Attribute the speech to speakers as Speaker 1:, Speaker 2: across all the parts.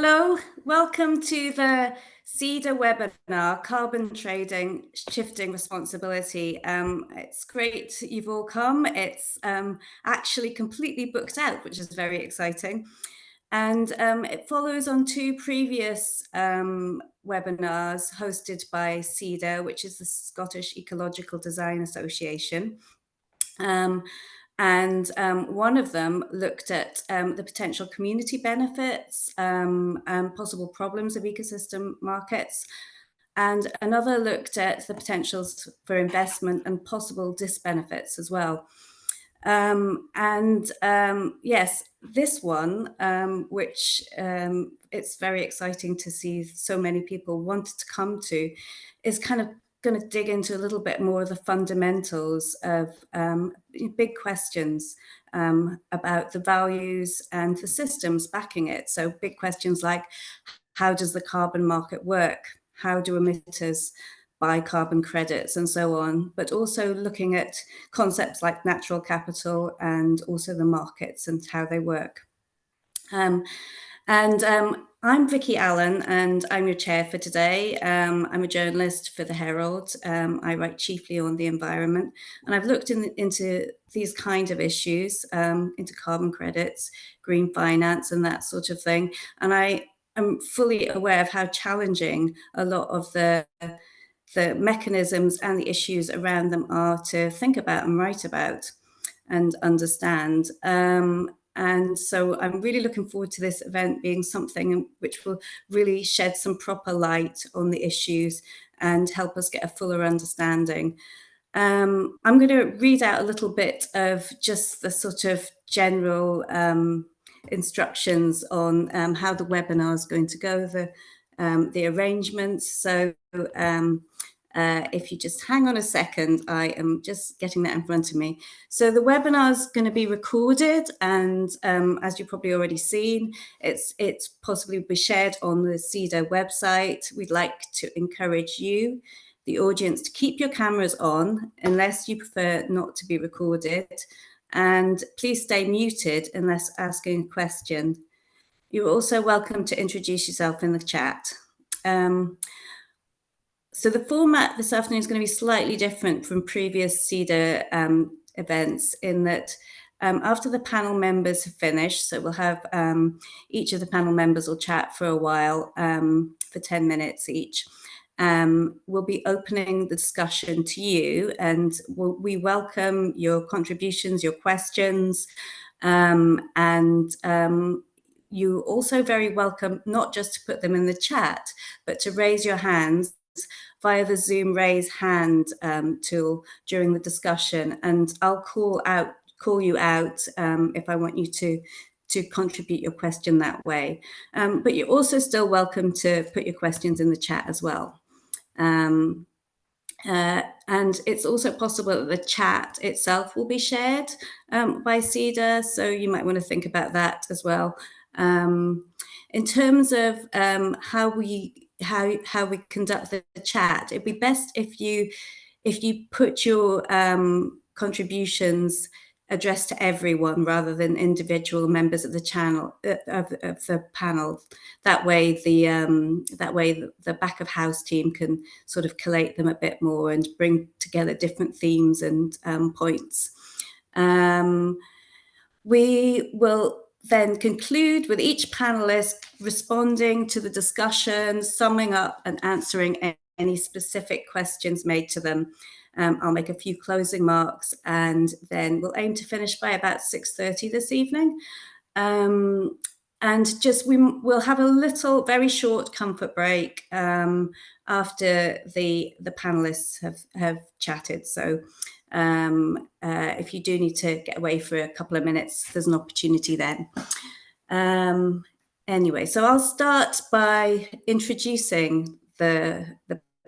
Speaker 1: Hello, welcome to the SEDA webinar, Carbon Trading, Shifting Responsibility. It's great you've all come. It's actually completely booked out, which is very exciting. And it follows on two previous webinars hosted by SEDA, which is the Scottish Ecological Design Association. One of them looked at the potential community benefits and possible problems of ecosystem markets. And another looked at the potentials for investment and possible disbenefits as well. Yes, this one, which it's very exciting to see so many people wanted to come to, is kind of going to dig into a little bit more of the fundamentals of big questions about the values and the systems backing it. So big questions like, how does the carbon market work? How do emitters buy carbon credits and so on, but also looking at concepts like natural capital and also the markets and how they work. I'm Vicky Allen, and I'm your chair for today. I'm a journalist for the Herald. I write chiefly on the environment, and I've looked into these kind of issues, into carbon credits, green finance, and that sort of thing. And I am fully aware of how challenging a lot of the mechanisms and the issues around them are to think about and write about and understand. And so I'm really looking forward to this event being something which will really shed some proper light on the issues and help us get a fuller understanding. I'm going to read out a little bit of just the sort of general instructions on how the webinar is going to go, the arrangements. So if you just hang on a second, I am just getting that in front of me. So the webinar is going to be recorded, and as you've probably already seen, it's possibly be shared on the SEDA website. We'd like to encourage you, the audience, to keep your cameras on unless you prefer not to be recorded, and please stay muted unless asking a question. You're also welcome to introduce yourself in the chat. So the format this afternoon is going to be slightly different from previous SEDA events in that after the panel members have finished, so we'll have each of the panel members will chat for a while for 10 minutes each. We'll be opening the discussion to you, and we welcome your contributions, your questions, you're also very welcome not just to put them in the chat, but to raise your hands via the Zoom raise hand tool during the discussion, and I'll call you out if I want you to contribute your question that way. But you're also still welcome to put your questions in the chat as well. And it's also possible that the chat itself will be shared by SEDA, so you might want to think about that as well. In terms of how we conduct the chat, it'd be best if you put your contributions addressed to everyone rather than individual members of the channel of the panel. That way the back of house team can sort of collate them a bit more and bring together different themes and points. We will then conclude with each panelist responding to the discussion, summing up and answering any specific questions made to them. I'll make a few closing remarks, and then we'll aim to finish by about 6:30 this evening. And just we'll have a little, very short comfort break after the panelists have chatted. So if you do need to get away for a couple of minutes, there's an opportunity then. Anyway, so I'll start by introducing the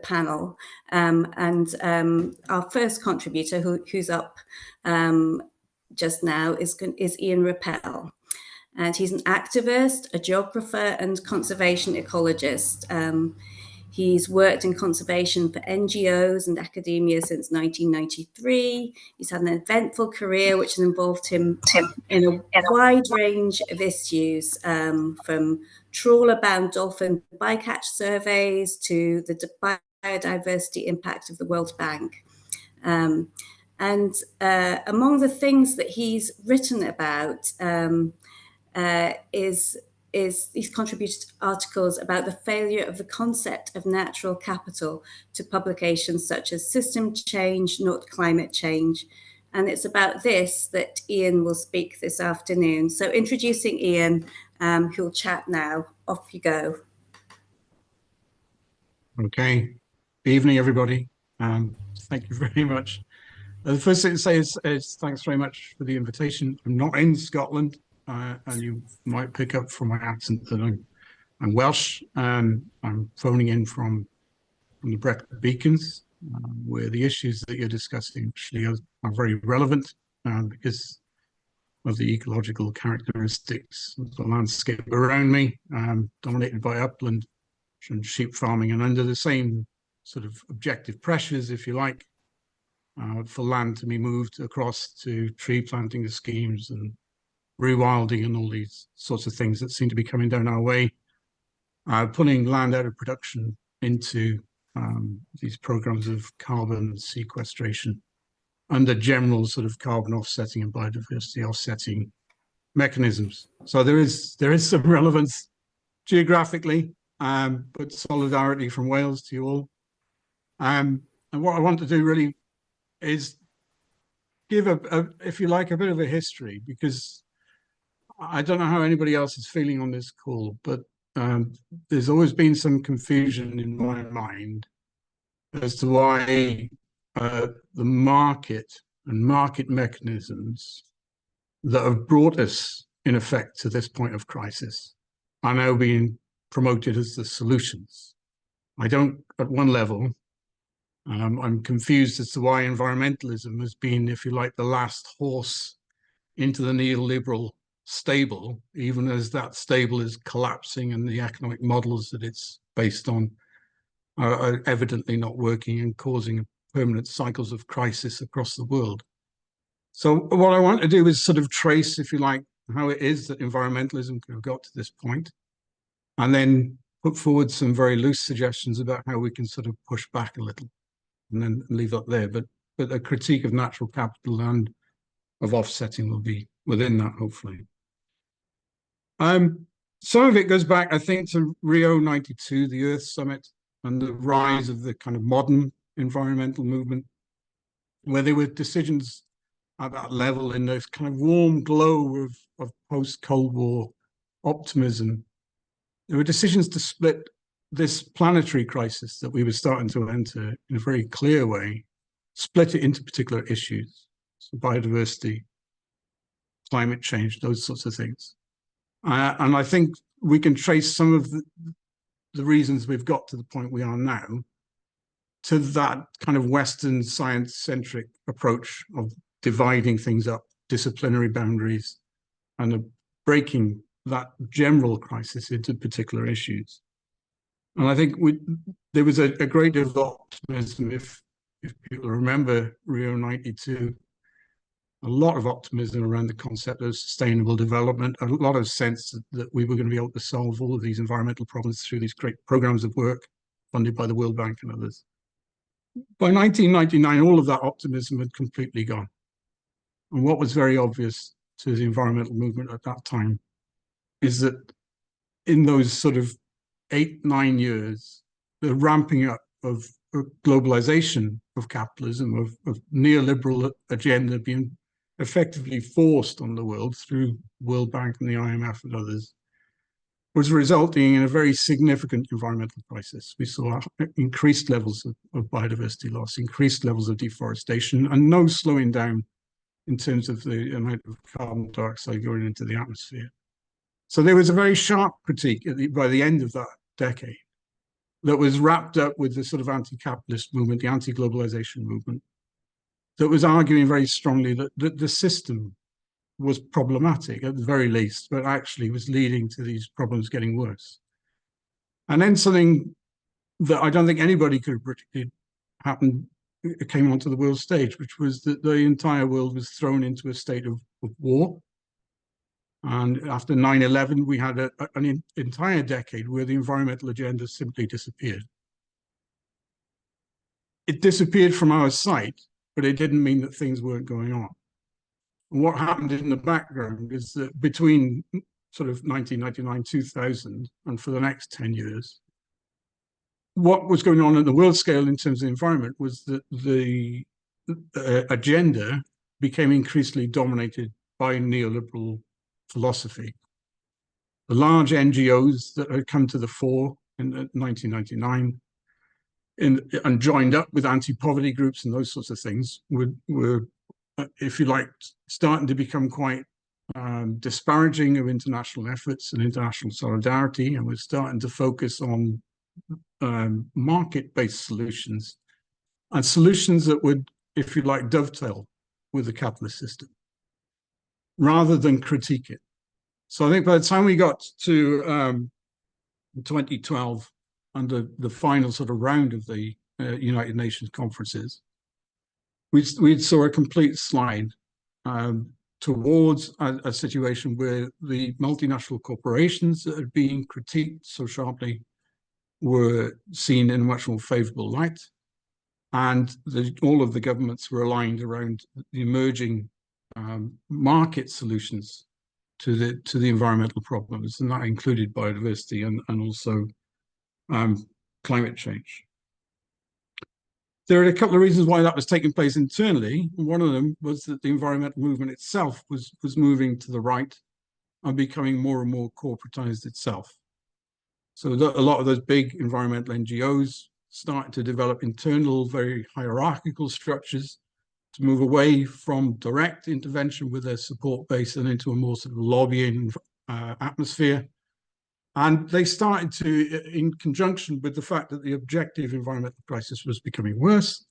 Speaker 1: panel, and our first contributor who's up just now is Ian Rappel, and he's an activist, a geographer and conservation ecologist. He's worked in conservation for NGOs and academia since 1993. He's had an eventful career which has involved him in a wide range of issues, from trawler-bound dolphin bycatch surveys to the biodiversity impact of the World Bank. And among the things that he's written about is he's contributed articles about the failure of the concept of natural capital to publications such as System Change, Not Climate Change. And it's about this that Ian will speak this afternoon. So introducing Ian, who'll chat now. Off you go.
Speaker 2: Okay. Evening, everybody. Thank you very much. The first thing to say is thanks very much for the invitation. I'm not in Scotland, and you might pick up from my accent that I'm Welsh. I'm phoning in from the Brecon Beacons, where the issues that you're discussing actually are very relevant because of the ecological characteristics of the landscape around me, dominated by upland and sheep farming, and under the same sort of objective pressures, if you like, for land to be moved across to tree planting schemes and rewilding and all these sorts of things that seem to be coming down our way, pulling land out of production into these programs of carbon sequestration under general sort of carbon offsetting and biodiversity offsetting mechanisms. So there is some relevance geographically, but solidarity from Wales to you all. And what I want to do really is give if you like, a bit of a history, because I don't know how anybody else is feeling on this call, but there's always been some confusion in my mind as to why the market and market mechanisms that have brought us, in effect, to this point of crisis are now being promoted as the solutions. I don't, at one level, I'm confused as to why environmentalism has been, if you like, the last horse into the neoliberal stable, even as that stable is collapsing and the economic models that it's based on are evidently not working and causing permanent cycles of crisis across the world. So what I want to do is sort of trace, if you like, how it is that environmentalism could have got to this point, and then put forward some very loose suggestions about how we can sort of push back a little, and then leave that there. But a critique of natural capital and of offsetting will be within that, hopefully. Some of it goes back, I think, to Rio '92, the Earth Summit, and the rise of the kind of modern environmental movement, where there were decisions at that level in this kind of warm glow of post-Cold War optimism. There were decisions to split this planetary crisis that we were starting to enter in a very clear way, split it into particular issues, so biodiversity, climate change, those sorts of things. And I think we can trace some of the reasons we've got to the point we are now to that kind of Western science-centric approach of dividing things up, disciplinary boundaries, and breaking that general crisis into particular issues. And I think there was a great deal of optimism, if people remember Rio '92, a lot of optimism around the concept of sustainable development, a lot of sense that we were going to be able to solve all of these environmental problems through these great programs of work funded by the World Bank and others. By 1999, all of that optimism had completely gone. And what was very obvious to the environmental movement at that time is that in those sort of 8-9 years, the ramping up of globalization of capitalism, of neoliberal agenda being effectively forced on the world through World Bank and the IMF and others, was resulting in a very significant environmental crisis. We saw increased levels of biodiversity loss, increased levels of deforestation, and no slowing down in terms of the amount of carbon dioxide going into the atmosphere. So there was a very sharp critique by the end of that decade that was wrapped up with the sort of anti-capitalist movement, the anti-globalization movement, that was arguing very strongly that the system was problematic at the very least, but actually was leading to these problems getting worse. And then something that I don't think anybody could have predicted happened, it came onto the world stage, which was that the entire world was thrown into a state of war. And after 9/11, we had an entire decade where the environmental agenda simply disappeared. It disappeared from our sight, but it didn't mean that things weren't going on. And what happened in the background is that between sort of 1999, 2000, and for the next 10 years, what was going on at the world scale in terms of the environment was that the agenda became increasingly dominated by neoliberal philosophy. The large NGOs that had come to the fore in 1999 and joined up with anti-poverty groups and those sorts of things were, if you like, starting to become quite disparaging of international efforts and international solidarity, and we're starting to focus on market-based solutions and solutions that would, if you like, dovetail with the capitalist system rather than critique it. So I think by the time we got to 2012, under the final sort of round of the United Nations conferences, we saw a complete slide towards a situation where the multinational corporations that had been critiqued so sharply were seen in a much more favorable light. And all of the governments were aligned around the emerging market solutions to the environmental problems, and that included biodiversity and also climate change. There are a couple of reasons why that was taking place internally. One of them was that the environmental movement itself was moving to the right and becoming more and more corporatized itself. So a lot of those big environmental NGOs started to develop internal, very hierarchical structures to move away from direct intervention with their support base and into a more sort of lobbying atmosphere. And they started to, in conjunction with the fact that the objective environmental crisis was becoming worse,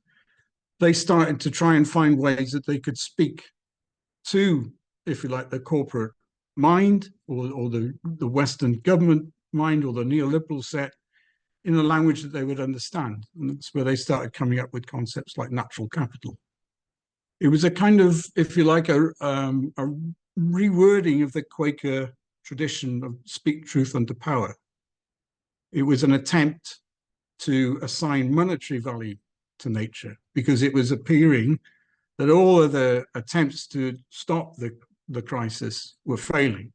Speaker 2: they started to try and find ways that they could speak to, if you like, the corporate mind or the Western government mind or the neoliberal set in a language that they would understand. And that's where they started coming up with concepts like natural capital. It was a kind of, if you like, a rewording of the Quaker tradition of speak truth unto power. It was an attempt to assign monetary value to nature because it was appearing that all of the attempts to stop the crisis were failing.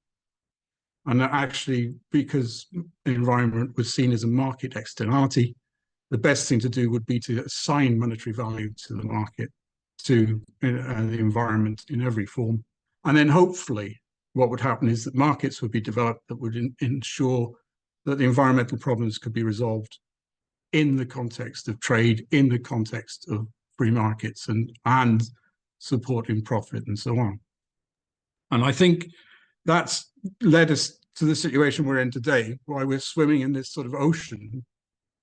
Speaker 2: And that actually, because the environment was seen as a market externality, the best thing to do would be to assign monetary value to the market, to the environment in every form. And then hopefully what would happen is that markets would be developed that would ensure that the environmental problems could be resolved in the context of trade, in the context of free markets and supporting profit and so on. And I think that's led us to the situation we're in today, why we're swimming in this sort of ocean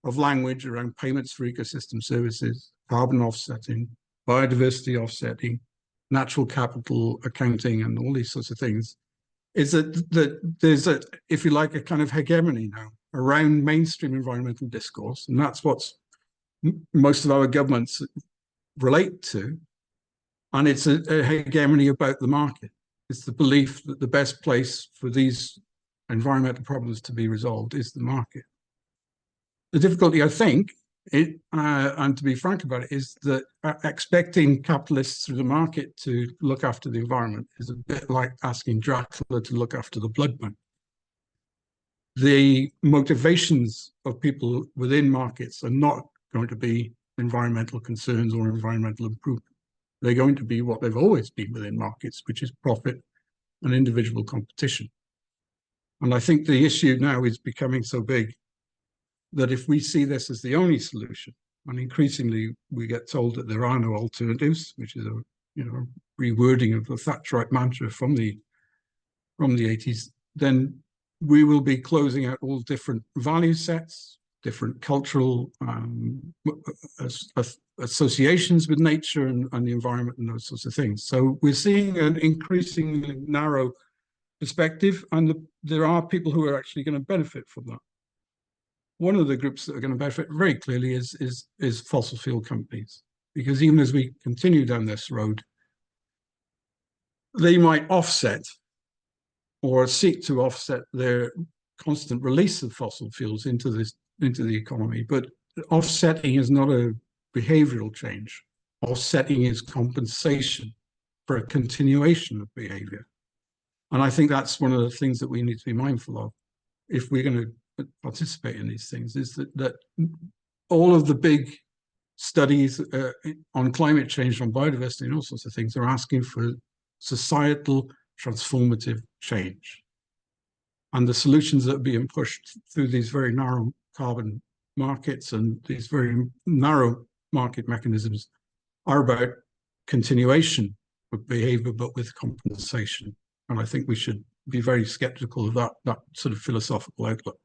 Speaker 2: of language around payments for ecosystem services, carbon offsetting, biodiversity offsetting, natural capital accounting, and all these sorts of things, is that there's a, if you like, a kind of hegemony now around mainstream environmental discourse, and that's what most of our governments relate to, and it's a hegemony about the market. It's the belief that the best place for these environmental problems to be resolved is the market. The difficulty, I think, and to be frank about it, is that expecting capitalists through the market to look after the environment is a bit like asking Dracula to look after the blood bank. The motivations of people within markets are not going to be environmental concerns or environmental improvement. They're going to be what they've always been within markets, which is profit and individual competition. And I think the issue now is becoming so big that if we see this as the only solution, and increasingly we get told that there are no alternatives, which is a rewording of the Thatcherite mantra from the 80s, then we will be closing out all different value sets, different cultural associations with nature and the environment and those sorts of things. So we're seeing an increasingly narrow perspective, and there are people who are actually going to benefit from that. one of the groups that are going to benefit very clearly is fossil fuel companies, because even as we continue down this road, they might offset or seek to offset their constant release of fossil fuels into the economy. But offsetting is not a behavioral change. Offsetting is compensation for a continuation of behavior. And I think that's one of the things that we need to be mindful of if we're going to participate in these things, is that all of the big studies on climate change, on biodiversity, and all sorts of things are asking for societal transformative change. And the solutions that are being pushed through these very narrow carbon markets and these very narrow market mechanisms are about continuation of behavior, but with compensation. And I think we should be very skeptical of that sort of philosophical outlook.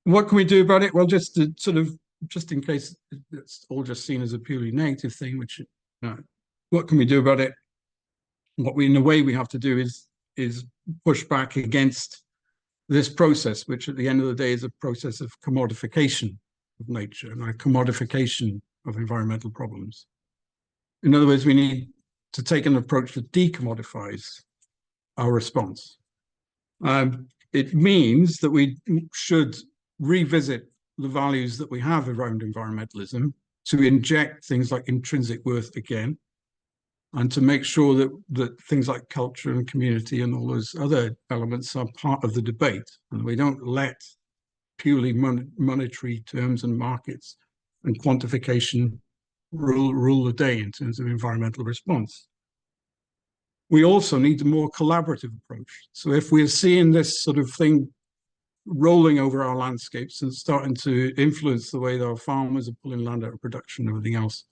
Speaker 2: What can we do about it? Well, just in case it's all just seen as a purely negative thing, what can we do about it? What we, in a way, we have to do is push back against this process, which at the end of the day is a process of commodification of nature and a commodification of environmental problems. In other words, we need to take an approach that decommodifies our response. It means that we should revisit the values that we have around environmentalism, to inject things like intrinsic worth again, and to make sure that things like culture and community and all those other elements are part of the debate, and we don't let purely monetary terms and markets and quantification rule the day in terms of environmental response. We also need a more collaborative approach. So if we're seeing this sort of thing rolling over our landscapes and starting to influence the way that our farmers are pulling land out of production and everything else,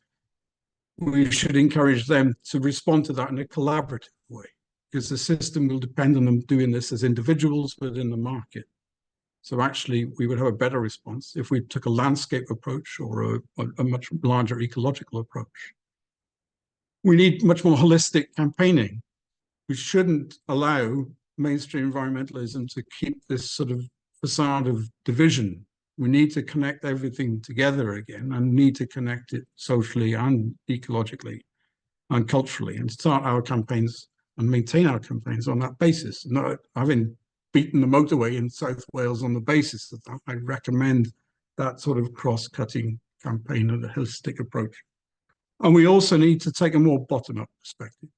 Speaker 2: we should encourage them to respond to that in a collaborative way, because the system will depend on them doing this as individuals within the market. So actually, we would have a better response if we took a landscape approach or a much larger ecological approach. We need much more holistic campaigning. We shouldn't allow mainstream environmentalism to keep this sort of facade of division. We need to connect everything together again, and need to connect it socially and ecologically and culturally, and start our campaigns and maintain our campaigns on that basis. Not having beaten the motorway in South Wales on the basis of that, I recommend that sort of cross-cutting campaign and a holistic approach. And we also need to take a more bottom-up perspective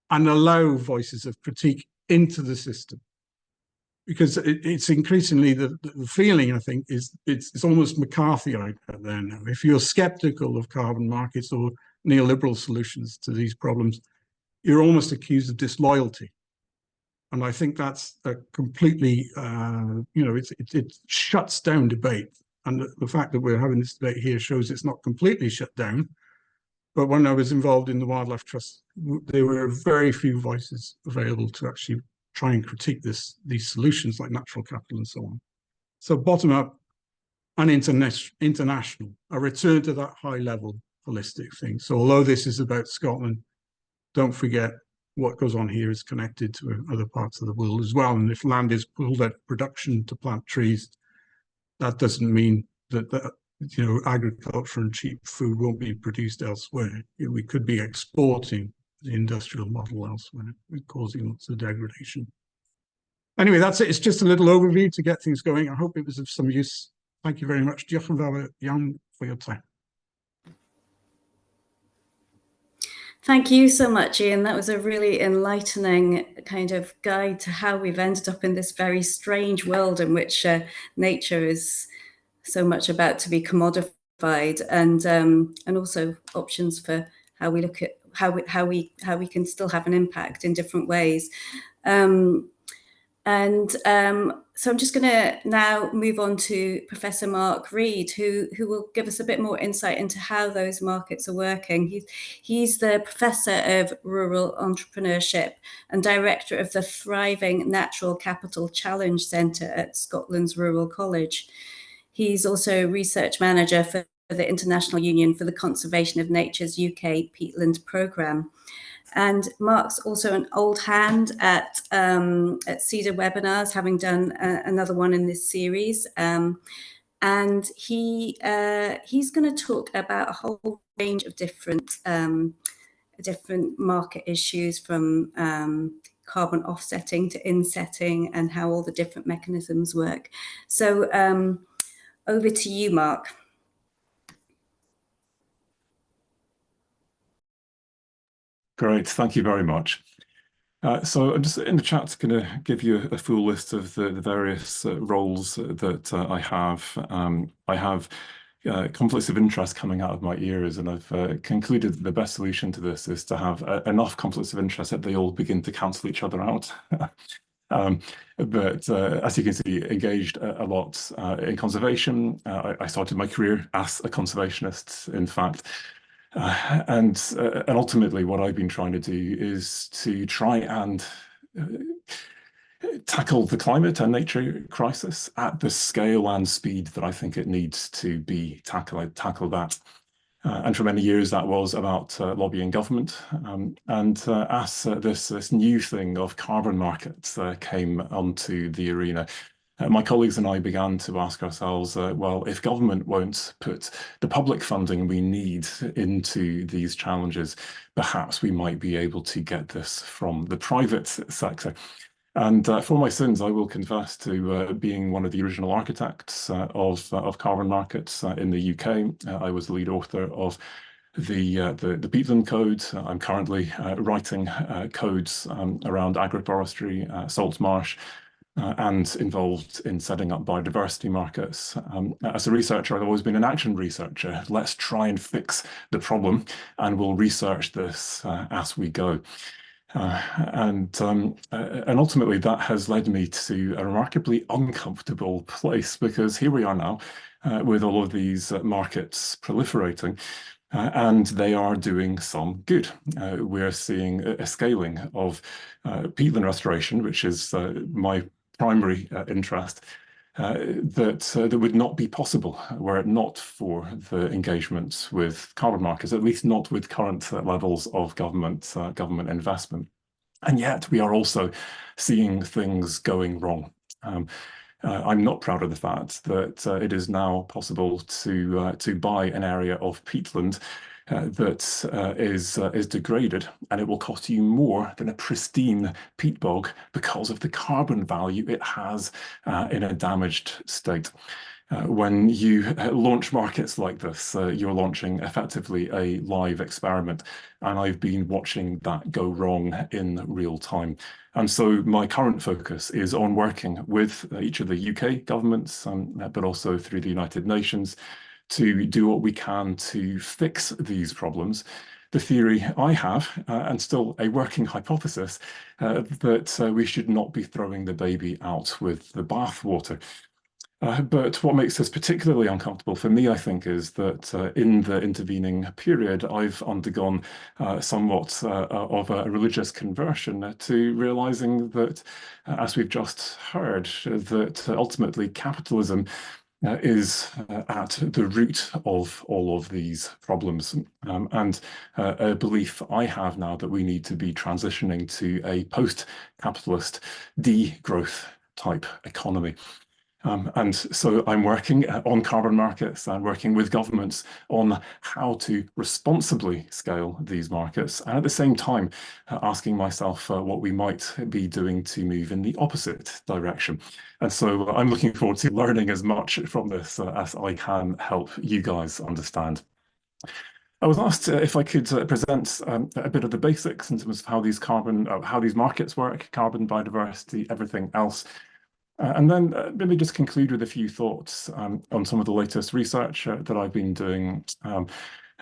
Speaker 2: and allow voices of critique into the system. Because it's increasingly the feeling, I think, is it's almost McCarthyite out there now. If you're skeptical of carbon markets or neoliberal solutions to these problems, you're almost accused of disloyalty. And I think that's a completely, it shuts down debate. And the fact that we're having this debate here shows it's not completely shut down. But when I was involved in the Wildlife Trust, there were very few voices available to actually try and critique these solutions like natural capital and so on. So bottom up and international, a return to that high level holistic thing. So although this is about Scotland, don't forget what goes on here is connected to other parts of the world as well. And if land is pulled out of production to plant trees, that doesn't mean that agriculture and cheap food won't be produced elsewhere. We could be exporting the industrial model elsewhere, causing lots of degradation. Anyway, that's it. It's just a little overview to get things going. I hope it was of some use. Thank you very much. Diolch yn fawr iawn for your time.
Speaker 1: Thank you so much, Ian. That was a really enlightening kind of guide to how we've ended up in this very strange world in which nature is so much about to be commodified, and also options for how we look at how we can still have an impact in different ways. So I'm just going to now move on to Professor Mark Reed, who will give us a bit more insight into how those markets are working. He's the Professor of Rural Entrepreneurship and Director of the Thriving Natural Capital Challenge Centre at Scotland's Rural College. He's also Research Manager for the International Union for the Conservation of Nature's UK Peatland Programme. And Mark's also an old hand at SEDA webinars, having done another one in this series. And he's going to talk about a whole range of different market issues, from carbon offsetting to insetting, and how all the different mechanisms work. So over to you, Mark.
Speaker 3: Great, thank you very much. So I'm just in the chat going to give you a full list of the various roles that I have. I have conflicts of interest coming out of my ears, and I've concluded that the best solution to this is to have enough conflicts of interest that they all begin to cancel each other out. But as you can see, engaged a lot in conservation. I started my career as a conservationist, in fact. And ultimately, what I've been trying to do is to try and tackle the climate and nature crisis at the scale and speed that I think it needs to be tackled at. And for many years, that was about lobbying government. As this new thing of carbon markets came onto the arena, my colleagues and I began to ask ourselves, well, if government won't put the public funding we need into these challenges, perhaps we might be able to get this from the private sector. And for my sins, I will confess to being one of the original architects of carbon markets in the UK. I was the lead author of the peatland code. I'm currently writing codes around agroforestry, salt marsh, and involved in setting up biodiversity markets. As a researcher, I've always been an action researcher. Let's try and fix the problem, and we'll research this as we go. And ultimately, that has led me to a remarkably uncomfortable place, because here we are now with all of these markets proliferating. And they are doing some good. We're seeing a scaling of peatland restoration, which is my primary interest, that would not be possible were it not for the engagement with carbon markets, at least not with current levels of government investment. And yet we are also seeing things going wrong. I'm not proud of the fact that it is now possible to buy an area of peatland that is degraded, and it will cost you more than a pristine peat bog because of the carbon value it has in a damaged state. When you launch markets like this, you're launching effectively a live experiment, and I've been watching that go wrong in real time. And so my current focus is on working with each of the UK governments, but also through the United Nations, to do what we can to fix these problems. The theory I have, and still a working hypothesis, that we should not be throwing the baby out with the bathwater. But what makes this particularly uncomfortable for me, I think, is that in the intervening period, I've undergone somewhat of a religious conversion to realizing that, as we've just heard, that ultimately capitalism is at the root of all of these problems. And a belief I have now that we need to be transitioning to a post-capitalist degrowth type economy. And so I'm working on carbon markets and working with governments on how to responsibly scale these markets, and at the same time asking myself what we might be doing to move in the opposite direction. And so I'm looking forward to learning as much from this as I can help you guys understand. I was asked if I could present a bit of the basics in terms of how these markets work, carbon, biodiversity, everything else. And then maybe just conclude with a few thoughts on some of the latest research that I've been doing,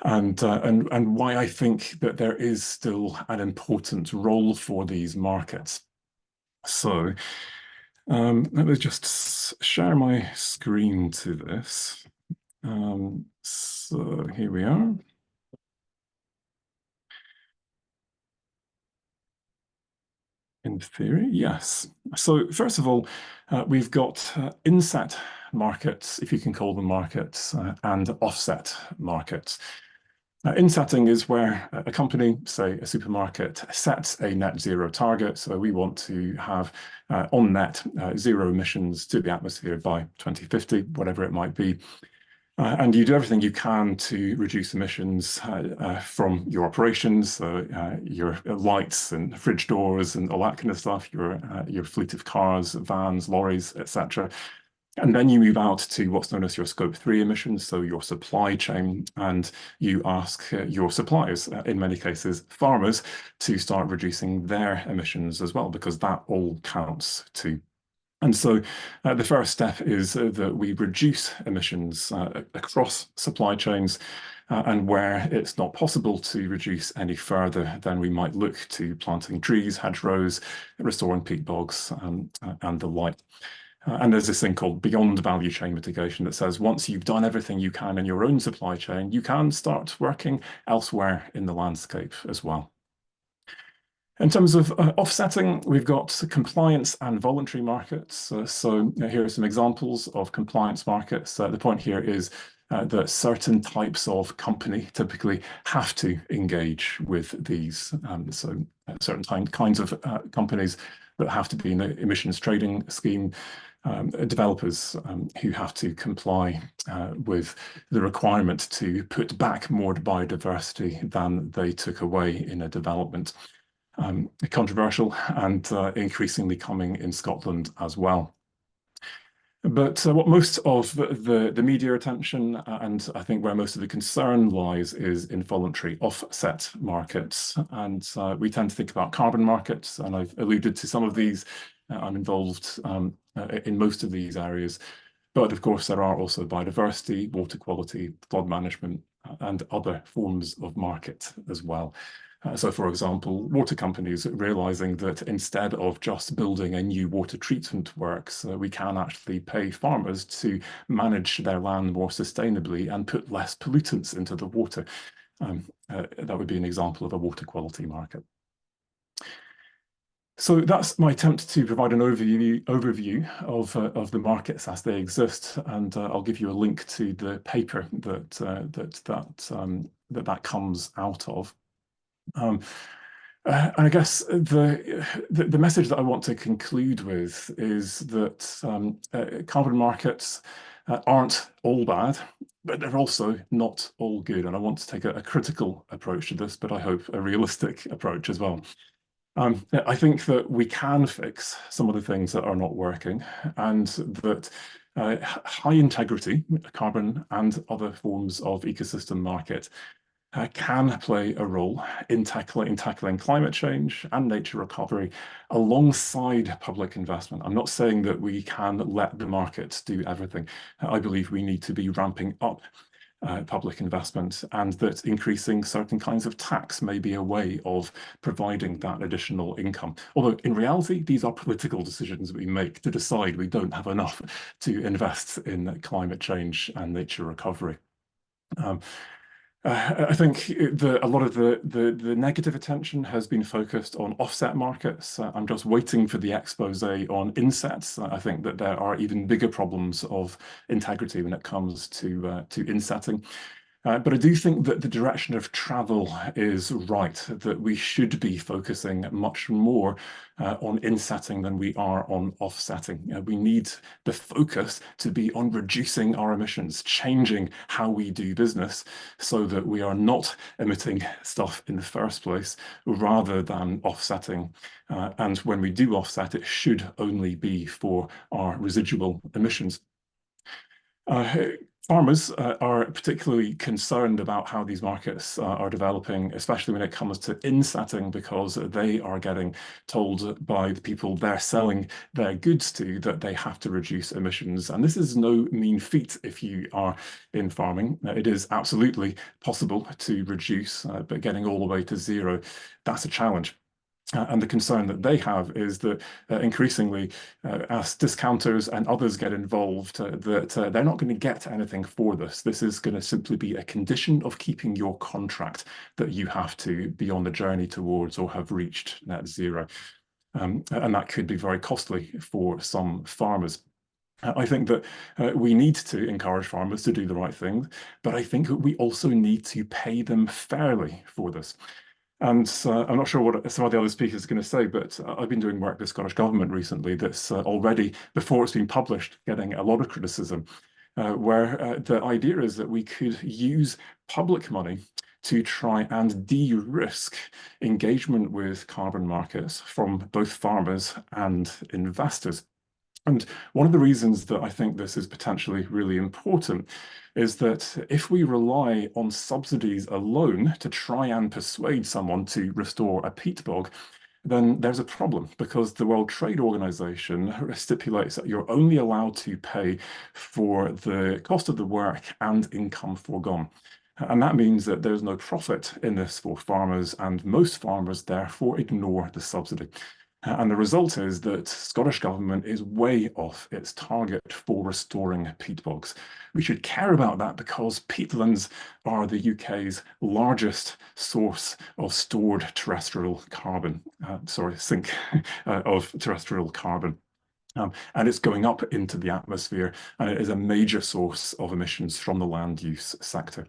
Speaker 3: and why I think that there is still an important role for these markets. So let me just share my screen to this. So here we are. In theory, yes. So first of all, we've got inset markets, if you can call them markets, and offset markets. Insetting is where a company, say a supermarket, sets a net zero target. So we want to have on net zero emissions to the atmosphere by 2050, whatever it might be. And you do everything you can to reduce emissions from your operations, so your lights and fridge doors and all that kind of stuff, your fleet of cars, vans, lorries, etc. And then you move out to what's known as your scope 3 emissions, so your supply chain, and you ask your suppliers, in many cases farmers, to start reducing their emissions as well, because that all counts too. And so the first step is that we reduce emissions across supply chains, and where it's not possible to reduce any further, then we might look to planting trees, hedgerows, restoring peat bogs, and the like. And there's this thing called beyond value chain mitigation that says once you've done everything you can in your own supply chain, you can start working elsewhere in the landscape as well. In terms of offsetting, we've got compliance and voluntary markets. So here are some examples of compliance markets. The point here is that certain types of company typically have to engage with these. So certain kinds of companies that have to be in the emissions trading scheme, developers who have to comply with the requirement to put back more biodiversity than they took away in a development. Controversial and increasingly coming in Scotland as well. But what most of the media attention and I think where most of the concern lies is in voluntary offset markets. And we tend to think about carbon markets, and I've alluded to some of these. I'm involved in most of these areas. But of course, there are also biodiversity, water quality, flood management, and other forms of market as well. So, for example, water companies realizing that instead of just building a new water treatment works, we can actually pay farmers to manage their land more sustainably and put less pollutants into the water. That would be an example of a water quality market. So that's my attempt to provide an overview of the markets as they exist, and I'll give you a link to the paper that comes out of. I guess the message that I want to conclude with is that carbon markets aren't all bad, but they're also not all good. And I want to take a critical approach to this, but I hope a realistic approach as well. I think that we can fix some of the things that are not working, and that high integrity carbon and other forms of ecosystem market can play a role in tackling climate change and nature recovery alongside public investment. I'm not saying that we can let the markets do everything. I believe we need to be ramping up public investment, and that increasing certain kinds of tax may be a way of providing that additional income. Although in reality, these are political decisions we make to decide we don't have enough to invest in climate change and nature recovery. I think a lot of the negative attention has been focused on offset markets. I'm just waiting for the expose on insets. I think that there are even bigger problems of integrity when it comes to insetting. But I do think that the direction of travel is right, that we should be focusing much more on insetting than we are on offsetting. We need the focus to be on reducing our emissions, changing how we do business so that we are not emitting stuff in the first place rather than offsetting. And when we do offset, it should only be for our residual emissions. Farmers are particularly concerned about how these markets are developing, especially when it comes to insetting, because they are getting told by the people they're selling their goods to that they have to reduce emissions. And this is no mean feat if you are in farming. It is absolutely possible to reduce, but getting all the way to zero, that's a challenge. And the concern that they have is that increasingly, as discounters and others get involved, that they're not going to get anything for this. This is going to simply be a condition of keeping your contract that you have to be on the journey towards or have reached net zero. And that could be very costly for some farmers. I think that we need to encourage farmers to do the right thing, but I think that we also need to pay them fairly for this. And I'm not sure what some of the other speakers are going to say, but I've been doing work with the Scottish Government recently that's already, before it's been published, getting a lot of criticism, where the idea is that we could use public money to try and de-risk engagement with carbon markets from both farmers and investors. And one of the reasons that I think this is potentially really important is that if we rely on subsidies alone to try and persuade someone to restore a peat bog, then there's a problem, because the World Trade Organization stipulates that you're only allowed to pay for the cost of the work and income foregone. And that means that there's no profit in this for farmers, and most farmers therefore ignore the subsidy. And the result is that Scottish Government is way off its target for restoring peat bogs. We should care about that because peatlands are the UK's largest source of stored terrestrial carbon, sink of terrestrial carbon. And it's going up into the atmosphere, and it is a major source of emissions from the land use sector.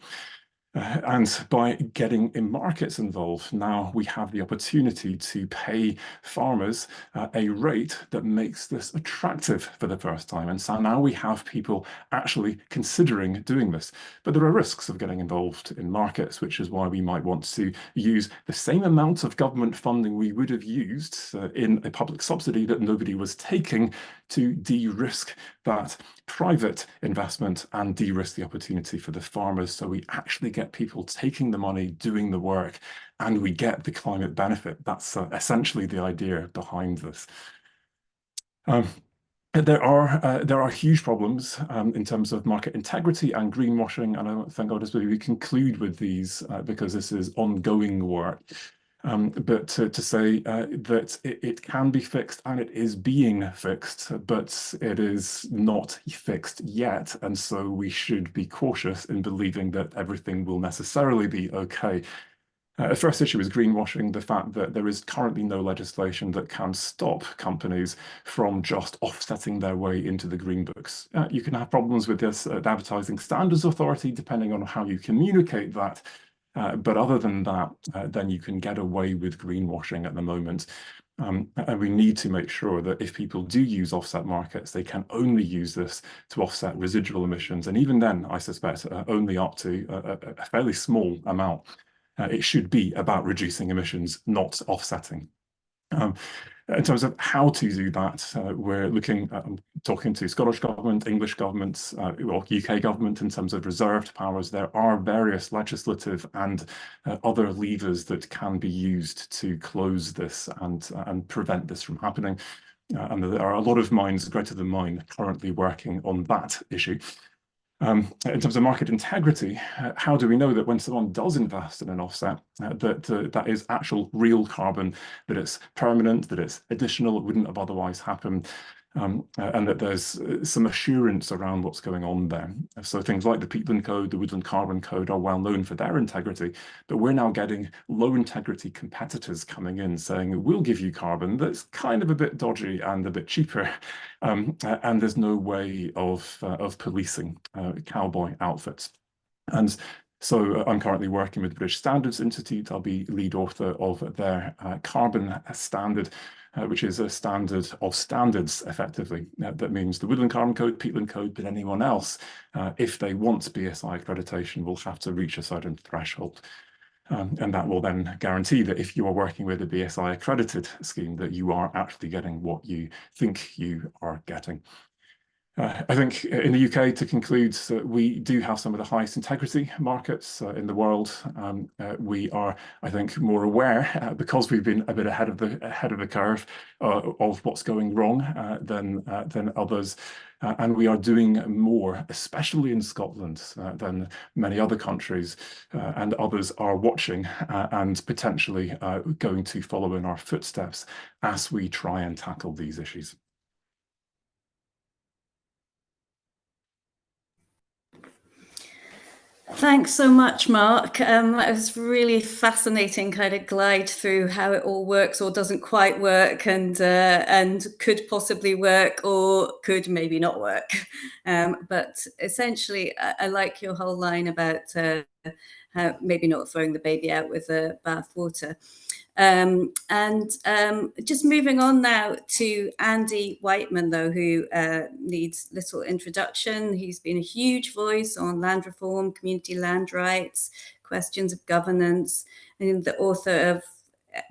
Speaker 3: And by getting in markets involved, now we have the opportunity to pay farmers a rate that makes this attractive for the first time. And so now we have people actually considering doing this. But there are risks of getting involved in markets, which is why we might want to use the same amount of government funding we would have used in a public subsidy that nobody was taking to de-risk that private investment and de-risk the opportunity for the farmers, so we actually get people taking the money, doing the work, and we get the climate benefit. That's essentially the idea behind this. There are huge problems in terms of market integrity and greenwashing, and I don't think I'll just really conclude with these because this is ongoing work. But to say that it can be fixed, and it is being fixed, but it is not fixed yet. And so we should be cautious in believing that everything will necessarily be okay. The first issue is greenwashing, the fact that there is currently no legislation that can stop companies from just offsetting their way into the green books. You can have problems with this at the Advertising Standards Authority, depending on how you communicate that. But other than that, then you can get away with greenwashing at the moment. And we need to make sure that if people do use offset markets, they can only use this to offset residual emissions. And even then, I suspect, only up to a fairly small amount. It should be about reducing emissions, not offsetting. In terms of how to do that, we're talking to Scottish Government, English governments, well, UK government in terms of reserved powers. There are various legislative and other levers that can be used to close this and prevent this from happening. And there are a lot of minds greater than mine currently working on that issue. In terms of market integrity, how do we know that when someone does invest in an offset, that is actual real carbon, that it's permanent, that it's additional, it wouldn't have otherwise happened, and that there's some assurance around what's going on there? So things like the Peatland Code, the Woodland Carbon Code are well known for their integrity, but we're now getting low integrity competitors coming in saying, we'll give you carbon that's kind of a bit dodgy and a bit cheaper, and there's no way of policing cowboy outfits. And so I'm currently working with the British Standards Institute. I'll be lead author of their carbon standard, which is a standard of standards, effectively. That means the Woodland Carbon Code, Peatland Code, but anyone else, if they want BSI accreditation, will have to reach a certain threshold. And that will then guarantee that if you are working with a BSI accredited scheme, that you are actually getting what you think you are getting. I think in the UK, to conclude, we do have some of the highest integrity markets in the world. We are, I think, more aware because we've been a bit ahead of the curve of what's going wrong than others, and we are doing more, especially in Scotland, than many other countries, and others are watching and potentially going to follow in our footsteps as we try and tackle these issues.
Speaker 1: Thanks so much, Mark. That was really fascinating kind of glide through how it all works or doesn't quite work, and could possibly work or could maybe not work. But essentially, I like your whole line about how maybe not throwing the baby out with the bathwater. Just moving on now to Andy Whiteman, though, who needs little introduction. He's been a huge voice on land reform, community land rights, questions of governance, and the author of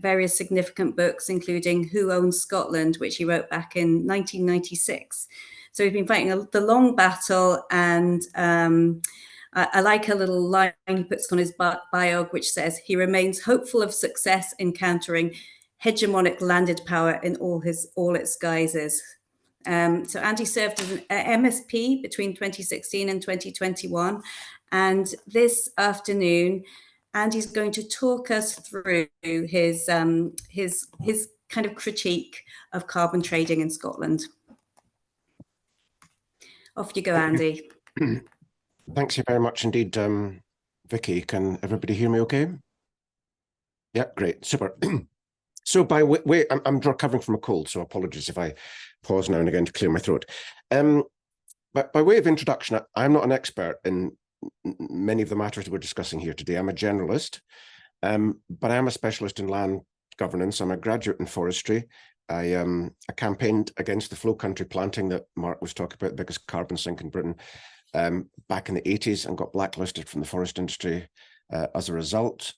Speaker 1: various significant books, including Who Owns Scotland, which he wrote back in 1996. So he's been fighting the long battle, and I like a little line he puts on his bio, which says he remains hopeful of success in countering hegemonic landed power in all its guises. So Andy served as an MSP between 2016 and 2021, and this afternoon, Andy's going to talk us through his kind of critique of carbon trading in Scotland. Off you go, Andy.
Speaker 4: Thanks very much indeed, Vicky. Can everybody hear me okay? Yeah, great, super. So by way, I'm recovering from a cold, so apologies if I pause now and again to clear my throat. But by way of introduction, I'm not an expert in many of the matters we're discussing here today. I'm a generalist, but I am a specialist in land governance. I'm a graduate in forestry. I campaigned against the flow country planting that Mark was talking about, the biggest carbon sink in Britain, back in the 80s, and got blacklisted from the forest industry as a result.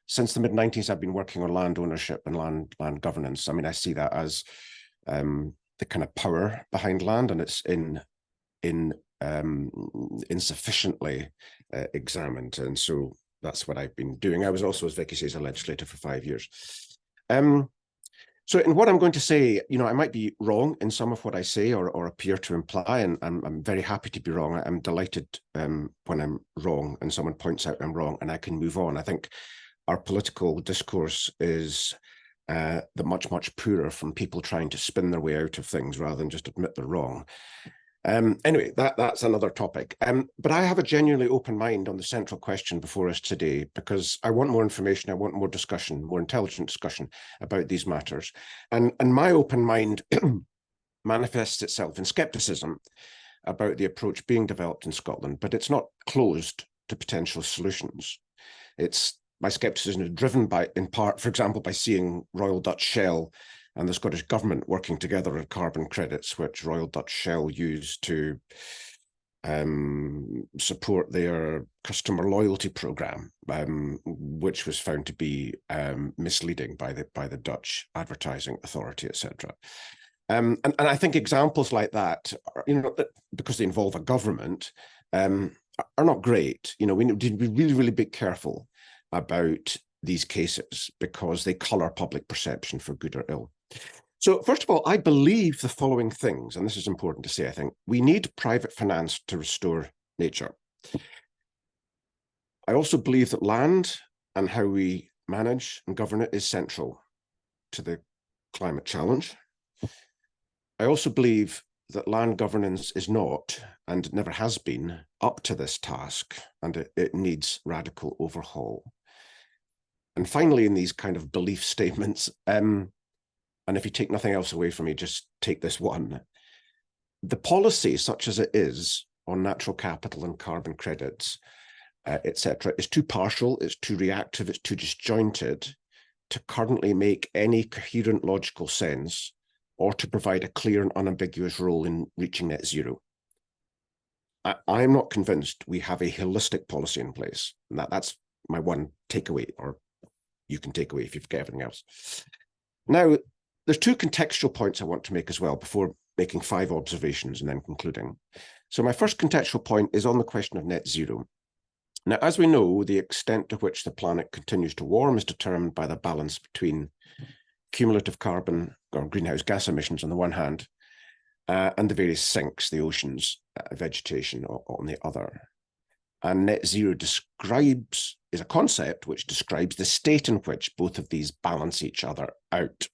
Speaker 4: Since the mid-90s, I've been working on land ownership and land governance. I mean, I see that as the kind of power behind land, and it's insufficiently examined. And so that's what I've been doing. I was also, as Vicky says, a legislator for 5 years. So in what I'm going to say, you know, I might be wrong in some of what I say or appear to imply, and I'm very happy to be wrong. I'm delighted when I'm wrong and someone points out I'm wrong and I can move on. I think our political discourse is much poorer from people trying to spin their way out of things rather than just admit they're wrong. Anyway, that's another topic. But I have a genuinely open mind on the central question before us today, because I want more information, I want more discussion, more intelligent discussion about these matters. And my open mind manifests itself in skepticism about the approach being developed in Scotland, but it's not closed to potential solutions. My skepticism is driven by, in part, for example, by seeing Royal Dutch Shell and the Scottish Government working together on carbon credits, which Royal Dutch Shell used to support their customer loyalty program, which was found to be misleading by the Dutch Advertising Authority, etc. And I think examples like that, you know, because they involve a government, are not great. You know, we need to be really be careful about these cases because they colour public perception for good or ill. So first of all, I believe the following things, and this is important to say, I think. We need private finance to restore nature. I also believe that land and how we manage and govern it is central to the climate challenge. I also believe that land governance is not, and never has been, up to this task, and it needs radical overhaul. And finally, in these kind of belief statements, and if you take nothing else away from me, just take this one. The policy, such as it is on natural capital and carbon credits, etc., is too partial, it's too reactive, it's too disjointed to currently make any coherent logical sense or to provide a clear and unambiguous role in reaching net zero. I'm not convinced we have a holistic policy in place. And that's my one takeaway, or you can take away if you forget everything else. Now, there's two contextual points I want to make as well before making 5 observations and then concluding. So my first contextual point is on the question of net zero. Now, as we know, the extent to which the planet continues to warm is determined by the balance between cumulative carbon or greenhouse gas emissions on the one hand, and the various sinks, the oceans, vegetation on the other. And net zero is a concept which describes the state in which both of these balance each other out.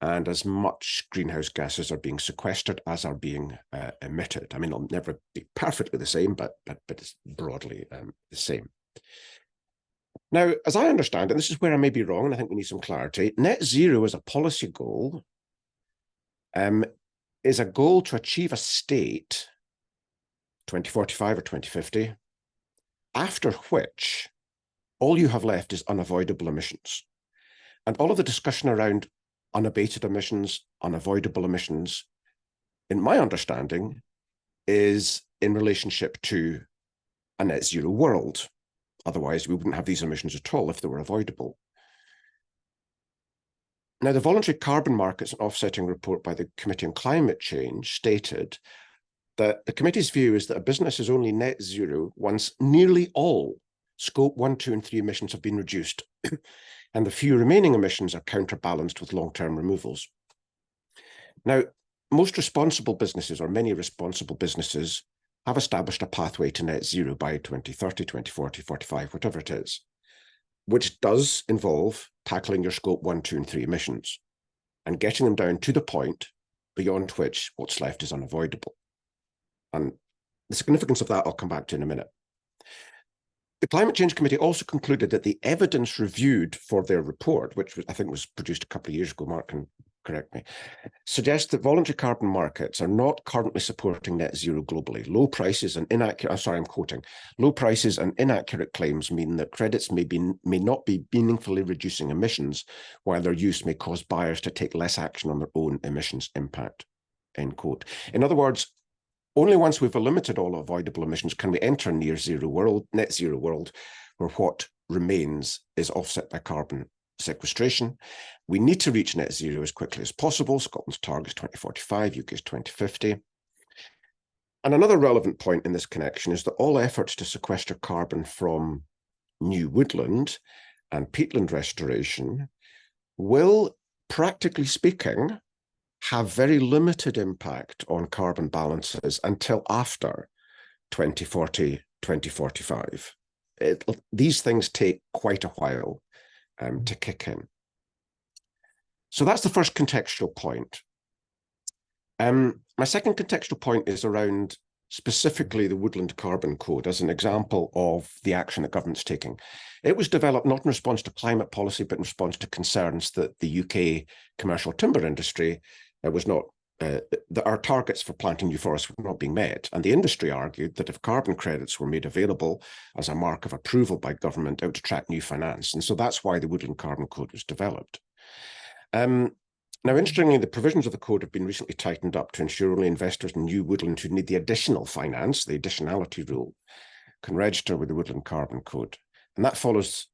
Speaker 4: and as much greenhouse gases are being sequestered as are being emitted. I mean, it'll never be perfectly the same, but it's broadly the same. Now, as I understand, and this is where I may be wrong, and I think we need some clarity, net zero as a policy goal is a goal to achieve a state, 2045 or 2050, after which all you have left is unavoidable emissions. And all of the discussion around unabated emissions, unavoidable emissions, in my understanding, is in relationship to a net zero world. Otherwise, we wouldn't have these emissions at all if they were avoidable. Now, the Voluntary Carbon Markets and Offsetting report by the Committee on Climate Change stated that the committee's view is that a business is only net zero once nearly all Scope 1, 2, and 3 emissions have been reduced, and the few remaining emissions are counterbalanced with long-term removals. Now, most responsible businesses, or many responsible businesses, have established a pathway to net zero by 2030, 2040, 45, whatever it is, which does involve tackling your Scope 1, 2, and 3 emissions and getting them down to the point beyond which what's left is unavoidable. And the significance of that I'll come back to in a minute. The Climate Change Committee also concluded that the evidence reviewed for their report, which I think was produced a couple of years ago, Mark can correct me, suggests that voluntary carbon markets are not currently supporting net zero globally. Low prices and inaccurate, I'm quoting, low prices and inaccurate claims mean that credits may not be meaningfully reducing emissions, while their use may cause buyers to take less action on their own emissions impact, end quote. In other words, only once we've limited all avoidable emissions can we enter a net zero world, where what remains is offset by carbon sequestration. We need to reach net zero as quickly as possible. Scotland's target is 2045, UK's 2050. And another relevant point in this connection is that all efforts to sequester carbon from new woodland and peatland restoration will, practically speaking, have very limited impact on carbon balances until after 2040, 2045. These things take quite a while to kick in. So that's the first contextual point. My second contextual point is around specifically the Woodland Carbon Code as an example of the action that government's taking. It was developed not in response to climate policy, but in response to concerns that the UK commercial timber industry was not, that our targets for planting new forests were not being met. And the industry argued that if carbon credits were made available as a mark of approval by government, it would attract new finance. And so that's why the Woodland Carbon Code was developed. Now, interestingly, the provisions of the code have been recently tightened up to ensure only investors in new woodland who need the additional finance, the additionality rule, can register with the Woodland Carbon Code. And that follows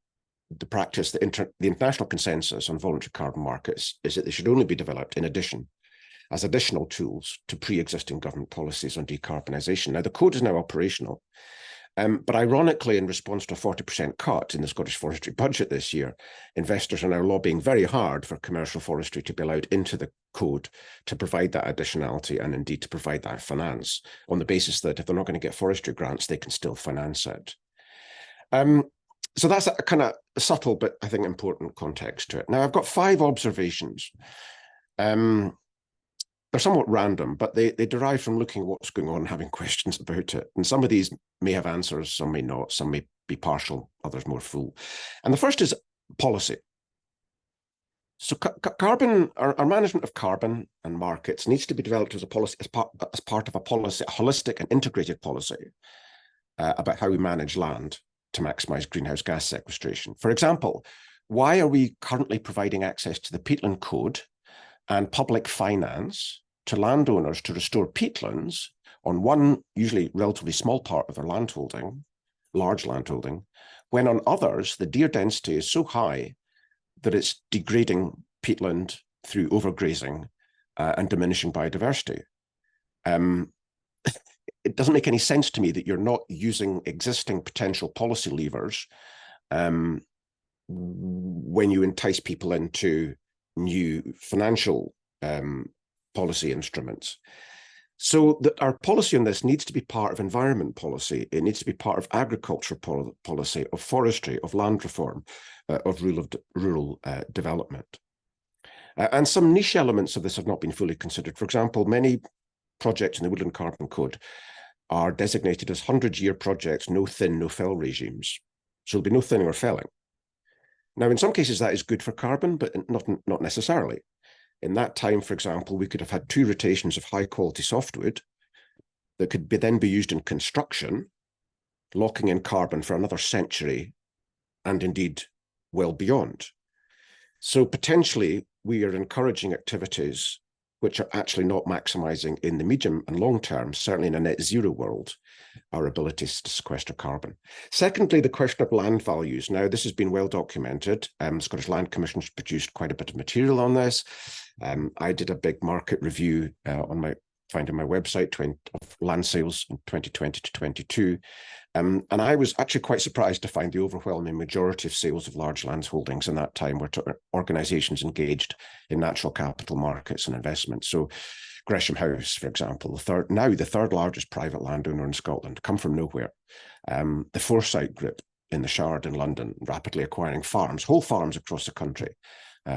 Speaker 4: the practice that the international consensus on voluntary carbon markets is that they should only be developed in addition, as additional tools to pre-existing government policies on decarbonisation. Now, the code is now operational, but ironically, in response to a 40% cut in the Scottish forestry budget this year, investors are now lobbying very hard for commercial forestry to be allowed into the code to provide that additionality and indeed to provide that finance on the basis that if they're not going to get forestry grants, they can still finance it. So that's a kind of subtle, but I think important context to it. Now, I've got 5 observations. They're somewhat random, but they derive from looking at what's going on and having questions about it. And some of these may have answers, some may not, some may be partial, others more full. And the first is policy. So carbon, our management of carbon and markets needs to be developed as a policy, as part of a policy, a holistic and integrated policy about how we manage land to maximize greenhouse gas sequestration. For example, why are we currently providing access to the peatland code and public finance to landowners to restore peatlands on one usually relatively small part of their landholding, large landholding, when on others the deer density is so high that it's degrading peatland through overgrazing and diminishing biodiversity? It doesn't make any sense to me that you're not using existing potential policy levers when you entice people into new financial policy instruments. So that our policy on this needs to be part of environment policy. It needs to be part of agriculture policy, of forestry, of land reform, of rural development. And some niche elements of this have not been fully considered. For example, many projects in the Woodland Carbon Code are designated as 100-year projects, no thin, no fell regimes. So there'll be no thinning or felling. Now, in some cases, that is good for carbon, but not necessarily. In that time, for example, we could have had 2 rotations of high-quality softwood that could then be used in construction, locking in carbon for another century, and indeed well beyond. So potentially, we are encouraging activities which are actually not maximising in the medium and long term, certainly in a net zero world, our abilities to sequester carbon. Secondly, the question of land values. Now, this has been well documented. Scottish Land Commission's produced quite a bit of material on this. I did a big market review finding my website of land sales in 2020 to 22. And I was actually quite surprised to find the overwhelming majority of sales of large land holdings in that time were to organisations engaged in natural capital markets and investment. So Gresham House, for example, the third largest private landowner in Scotland, come from nowhere. The Foresight Group in the Shard in London, rapidly acquiring farms, whole farms across the country.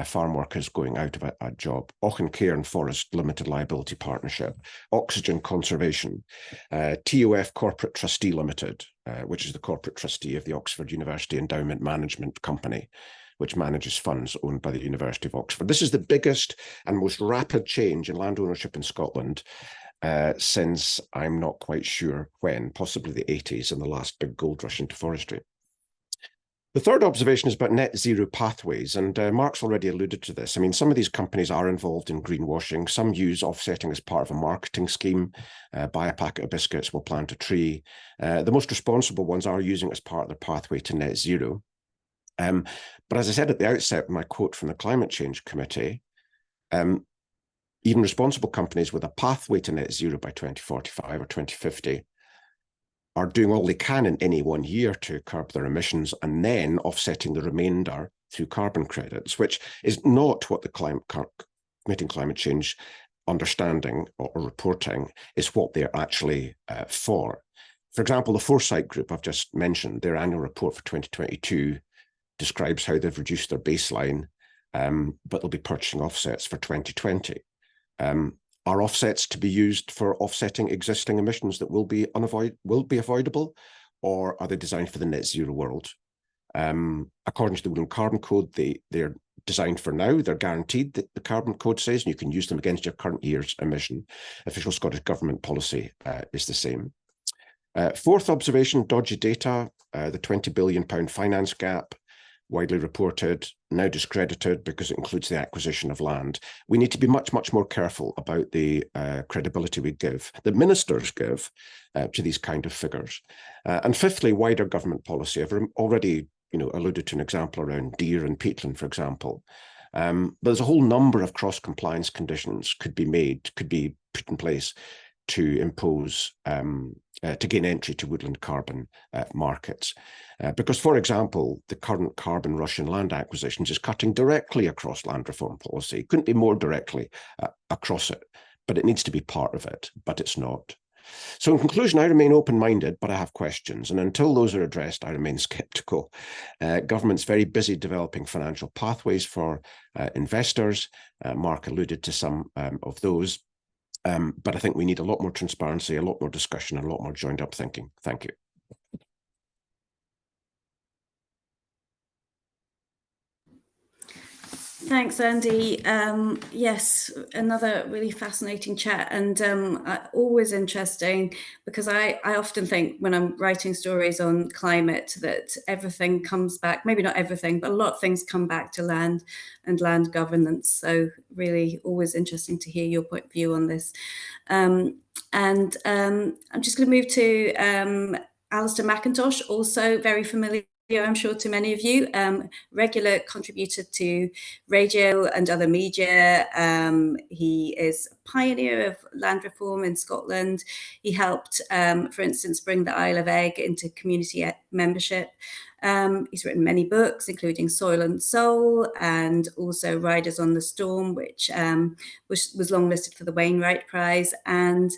Speaker 4: Farm workers going out of a job. Auchencairn Forest Limited Liability Partnership, Oxygen Conservation, TOF Corporate Trustee Limited, which is the corporate trustee of the Oxford University Endowment Management Company, which manages funds owned by the University of Oxford. This is the biggest and most rapid change in land ownership in Scotland since I'm not quite sure when, possibly the 80s and the last big gold rush into forestry. The third observation is about net zero pathways, and Mark's already alluded to this. I mean, some of these companies are involved in greenwashing. Some use offsetting as part of a marketing scheme. Buy a packet of biscuits, we'll plant a tree. The most responsible ones are using it as part of their pathway to net zero. But as I said at the outset, in my quote from the Climate Change Committee, even responsible companies with a pathway to net zero by 2045 or 2050 are doing all they can in any one year to curb their emissions and then offsetting the remainder through carbon credits, which is not what the Committing Climate Change understanding or reporting is what they're actually for. For example, the Foresight Group I've just mentioned, their annual report for 2022 describes how they've reduced their baseline, but they'll be purchasing offsets for 2020. Are offsets to be used for offsetting existing emissions that will be avoidable, or are they designed for the net zero world? According to the Woodland Carbon Code, they're designed for now. They're guaranteed, that the Carbon Code says, and you can use them against your current year's emission. Official Scottish Government policy is the same. Fourth observation, dodgy data, the £20 billion finance gap, widely reported, now discredited because it includes the acquisition of land. We need to be much, much more careful about the credibility we give, that ministers give to these kind of figures. And fifthly, wider government policy. I've already alluded to an example around deer and peatland, for example. But there's a whole number of cross-compliance conditions could be put in place to impose, to gain entry to woodland carbon markets. Because, for example, the current carbon rush in land acquisitions is cutting directly across land reform policy. It couldn't be more directly across it, but it needs to be part of it, but it's not. So in conclusion, I remain open-minded, but I have questions. And until those are addressed, I remain sceptical. Government's very busy developing financial pathways for investors. Mark alluded to some of those. But I think we need a lot more transparency, a lot more discussion, and a lot more joined up thinking. Thank you.
Speaker 1: Thanks, Andy. Yes, another really fascinating chat, and always interesting, because I often think when I'm writing stories on climate that everything comes back, maybe not everything, but a lot of things come back to land and land governance. So really always interesting to hear your point of view on this. I'm just going to move to Alistair McIntosh, also very familiar, I'm sure, to many of you, regular contributor to radio and other media. He is a pioneer of land reform in Scotland. He helped, for instance, bring the Isle of Egg into community membership. He's written many books, including Soil and Soul, and also Riders on the Storm, which was longlisted for the Wainwright Prize. And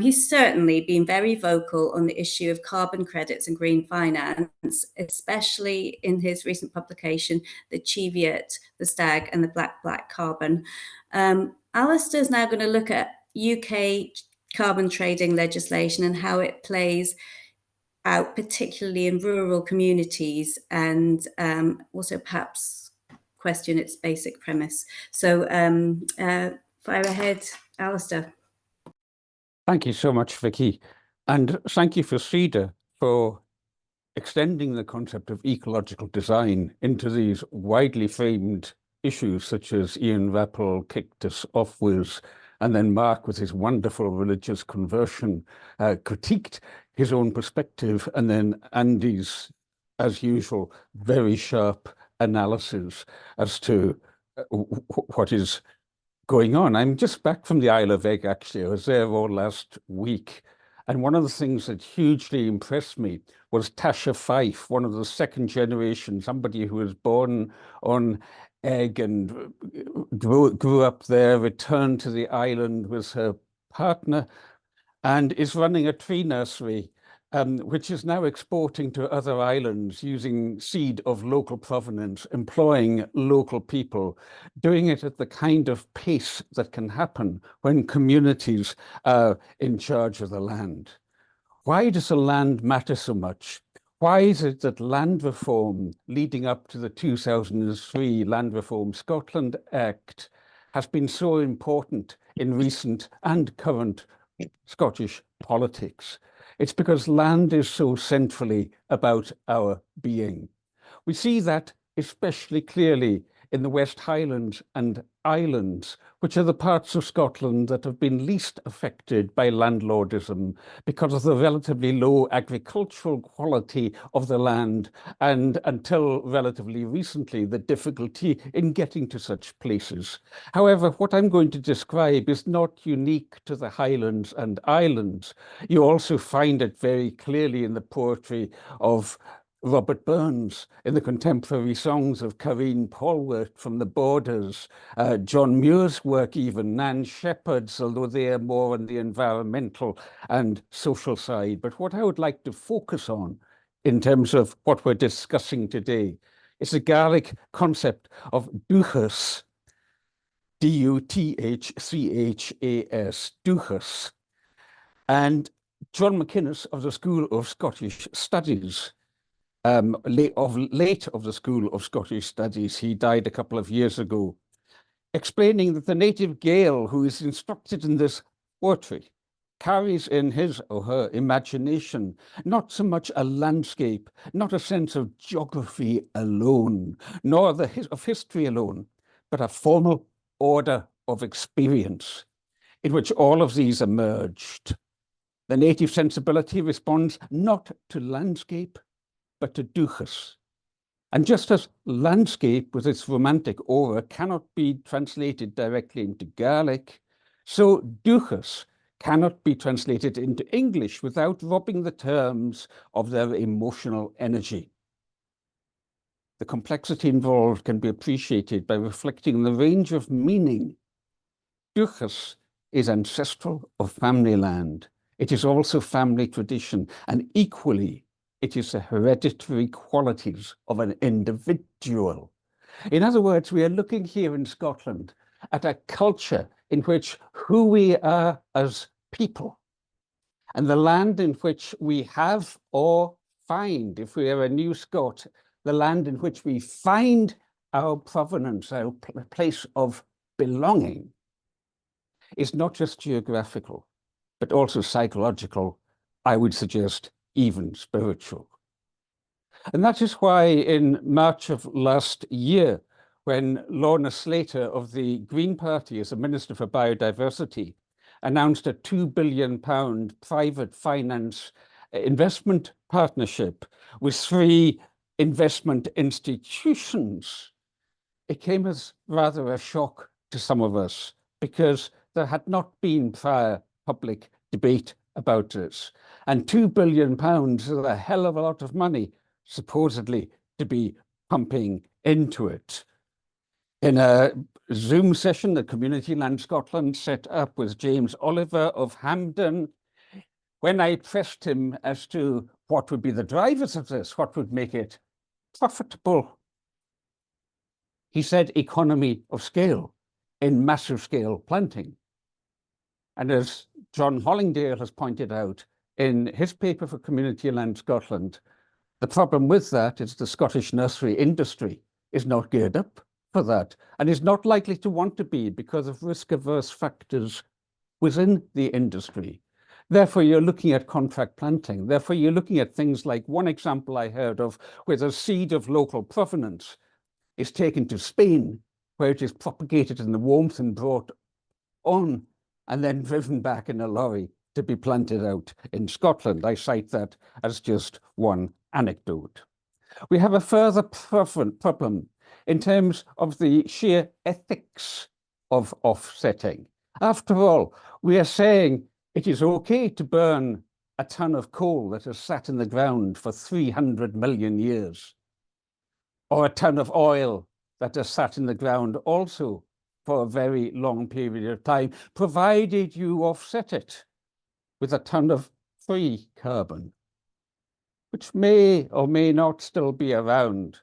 Speaker 1: He's certainly been very vocal on the issue of carbon credits and green finance, especially in his recent publication, The Cheviot, The Stag and the Black Carbon. Alistair is now going to look at UK carbon trading legislation and how it plays out, particularly in rural communities, and also perhaps question its basic premise. So fire ahead, Alistair.
Speaker 5: Thank you so much, Vicky. And thank you for SEDA for extending the concept of ecological design into these widely framed issues such as Ian Rappel kicked us off with, and then Mark with his wonderful religious conversion critiqued his own perspective, and then Andy's, as usual, very sharp analysis as to what is going on. I'm just back from the Isle of Egg, actually. I was there all last week. And one of the things that hugely impressed me was Tasha Fife, one of the second generation, somebody who was born on Egg and grew up there, returned to the island with her partner, and is running a tree nursery, which is now exporting to other islands using seed of local provenance, employing local people, doing it at the kind of pace that can happen when communities are in charge of the land. Why does the land matter so much? Why is it that land reform leading up to the 2003 Land Reform Scotland Act has been so important in recent and current Scottish politics? It's because land is so centrally about our being. We see that especially clearly in the West Highlands and Islands, which are the parts of Scotland that have been least affected by landlordism because of the relatively low agricultural quality of the land, and until relatively recently, the difficulty in getting to such places. However, what I'm going to describe is not unique to the Highlands and Islands. You also find it very clearly in the poetry of Robert Burns, in the contemporary songs of Karine Polwart from the Borders, John Muir's work even, Nan Shepherd's, although they are more on the environmental and social side. But what I would like to focus on in terms of what we're discussing today is the Gaelic concept of duchas, D-U-T-H-C-H-A-S, duchas. And John McInnes of the School of Scottish Studies, late of the School of Scottish Studies, he died a couple of years ago, explaining that the native Gael who is instructed in this poetry carries in his or her imagination not so much a landscape, not a sense of geography alone, nor of history alone, but a formal order of experience in which all of these emerged. The native sensibility responds not to landscape, but to duchas. And just as landscape with its romantic aura cannot be translated directly into Gaelic, so duchas cannot be translated into English without robbing the terms of their emotional energy. The complexity involved can be appreciated by reflecting the range of meaning. Duchas is ancestral or family land. It is also family tradition, and equally, it is the hereditary qualities of an individual. In other words, we are looking here in Scotland at a culture in which who we are as people and the land in which we have or find, if we are a New Scot, the land in which we find our provenance, our place of belonging, is not just geographical, but also psychological, I would suggest even spiritual. And that is why in March of last year, when Lorna Slater of the Green Party as a Minister for Biodiversity announced a £2 billion private finance investment partnership with 3 investment institutions, it came as rather a shock to some of us because there had not been prior public debate about this. And £2 billion is a hell of a lot of money, supposedly, to be pumping into it. In a Zoom session that Community Land Scotland set up with James Oliver of Hampden, when I pressed him as to what would be the drivers of this, what would make it profitable, he said economy of scale in massive scale planting. And as John Hollingdale has pointed out in his paper for Community Land Scotland, the problem with that is the Scottish nursery industry is not geared up for that and is not likely to want to be because of risk-averse factors within the industry. Therefore, you're looking at contract planting. Therefore, you're looking at things like one example I heard of where the seed of local provenance is taken to Spain, where it is propagated in the warmth and brought on and then driven back in a lorry to be planted out in Scotland. I cite that as just one anecdote. We have a further problem in terms of the sheer ethics of offsetting. After all, we are saying it is okay to burn a ton of coal that has sat in the ground for 300 million years, or a ton of oil that has sat in the ground also for a very long period of time, provided you offset it with a ton of free carbon, which may or may not still be around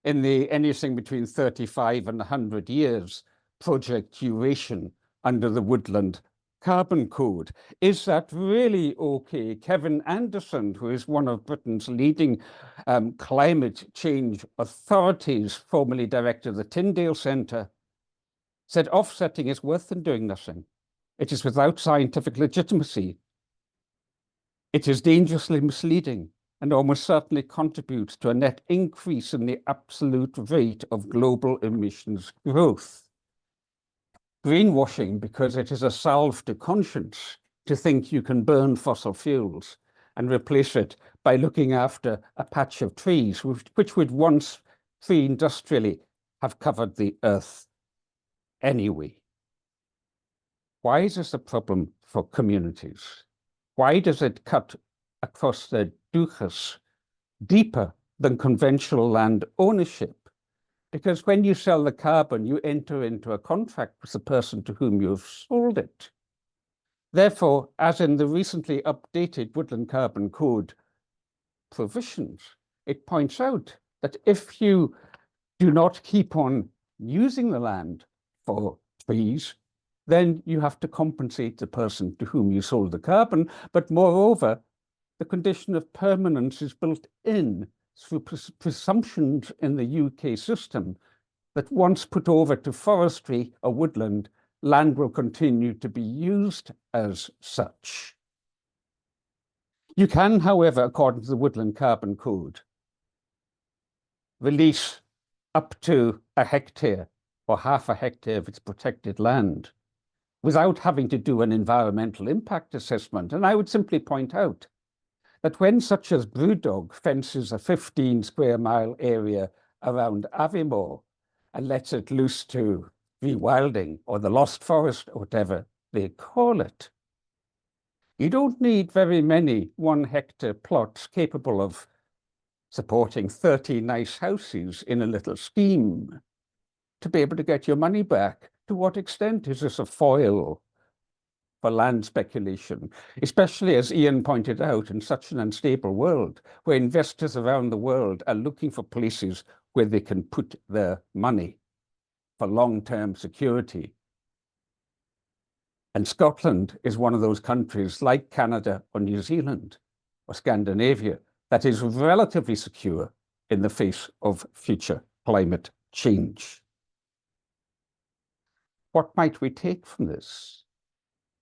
Speaker 5: in the anything between 35 and 100 years project duration under the Woodland Carbon Code. Is that really okay? Kevin Anderson, who is one of Britain's leading climate change authorities, formerly director of the Tyndale Centre, said offsetting is worse than doing nothing. It is without scientific legitimacy. It is dangerously misleading and almost certainly contributes to a net increase in the absolute rate of global emissions growth. Greenwashing, because it is a salve to conscience to think you can burn fossil fuels and replace it by looking after a patch of trees, which would once pre-industrially have covered the earth anyway. Why is this a problem for communities? Why does it cut across their duchas deeper than conventional land ownership? Because when you sell the carbon, you enter into a contract with the person to whom you've sold it. Therefore, as in the recently updated Woodland Carbon Code provisions, it points out that if you do not keep on using the land for trees, then you have to compensate the person to whom you sold the carbon. But moreover, the condition of permanence is built in through presumptions in the UK system that once put over to forestry or woodland, land will continue to be used as such. You can, however, according to the Woodland Carbon Code, release up to a hectare or half a hectare of its protected land without having to do an environmental impact assessment. And I would simply point out that when such as Brewdog fences a 15 square mile area around Aviemore and lets it loose to rewilding or the Lost Forest or whatever they call it, you don't need very many 1 hectare plots capable of supporting 30 nice houses in a little scheme to be able to get your money back. To what extent is this a foil for land speculation, especially as Ian pointed out, in such an unstable world where investors around the world are looking for places where they can put their money for long-term security. And Scotland is one of those countries like Canada or New Zealand or Scandinavia that is relatively secure in the face of future climate change. What might we take from this?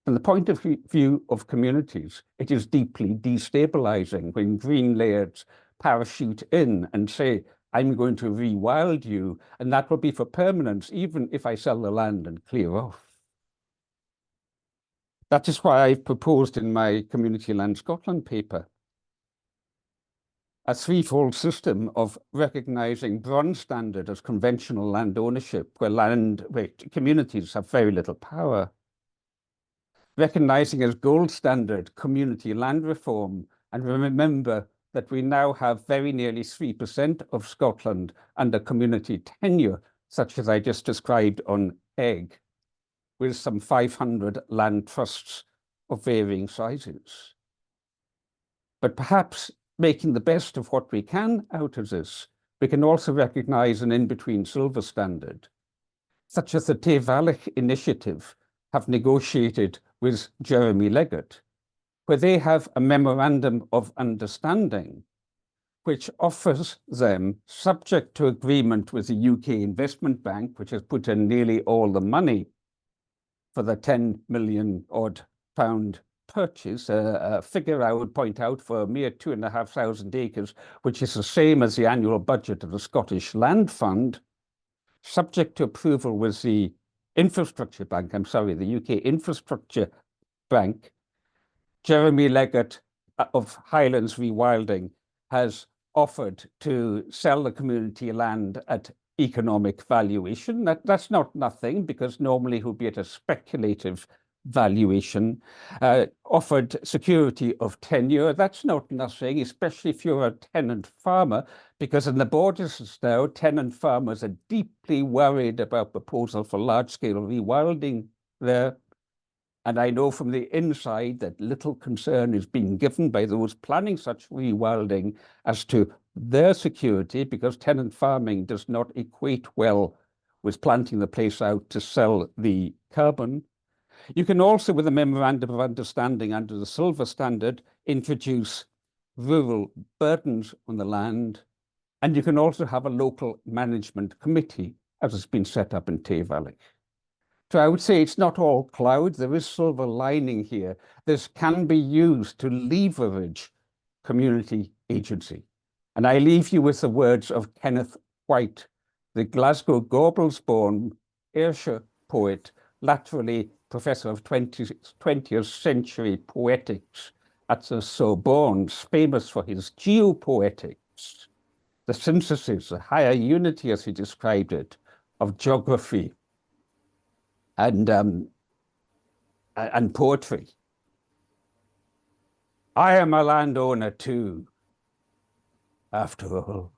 Speaker 5: From the point of view of communities, it is deeply destabilizing when green lairds parachute in and say, I'm going to rewild you, and that will be for permanence, even if I sell the land and clear off. That is why I've proposed in my Community Land Scotland paper a threefold system of recognizing bronze standard as conventional land ownership, where communities have very little power. Recognizing as gold standard community land reform, and remember that we now have very nearly 3% of Scotland under community tenure such as I just described on egg, with some 500 land trusts of varying sizes. But perhaps making the best of what we can out of this, we can also recognise an in-between silver standard, such as the Tevalach Initiative have negotiated with Jeremy Leggett, where they have a memorandum of understanding which offers them, subject to agreement with the UK Investment Bank, which has put in nearly all the money for the 10 million odd pound purchase, a figure I would point out for a mere 2,500 acres, which is the same as the annual budget of the Scottish Land Fund, subject to approval with the Infrastructure Bank, the UK Infrastructure Bank. Jeremy Leggett of Highlands Rewilding has offered to sell the community land at economic valuation. That's not nothing, because normally it would be at a speculative valuation. Offered security of tenure. That's not nothing, especially if you're a tenant farmer, because in the borders now, tenant farmers are deeply worried about proposal for large-scale rewilding there. And I know from the inside that little concern is being given by those planning such rewilding as to their security, because tenant farming does not equate well with planting the place out to sell the carbon. You can also, with a memorandum of understanding under the silver standard, introduce rural burdens on the land. And you can also have a local management committee, as has been set up in Tevalach. So I would say it's not all cloud. There is silver lining here. This can be used to leverage community agency. And I leave you with the words of Kenneth White, the Glasgow Gorbals-born Ayrshire poet, laterally professor of 20th century poetics at the Sorbonne, famous for his geopoetics, the synthesis, the higher unity, as he described it, of geography and poetry. I am a landowner too, after all.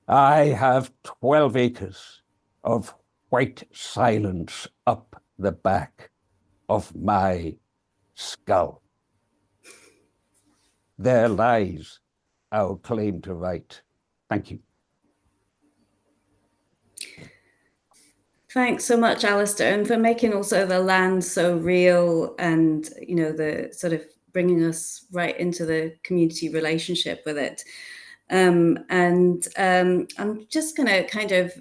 Speaker 5: I have 12 acres of white silence up the back of my skull. There lies our claim to right. Thank you.
Speaker 1: Thanks so much, Alistair, and for making also the land so real, and the sort of bringing us right into the community relationship with it. I'm just going to kind of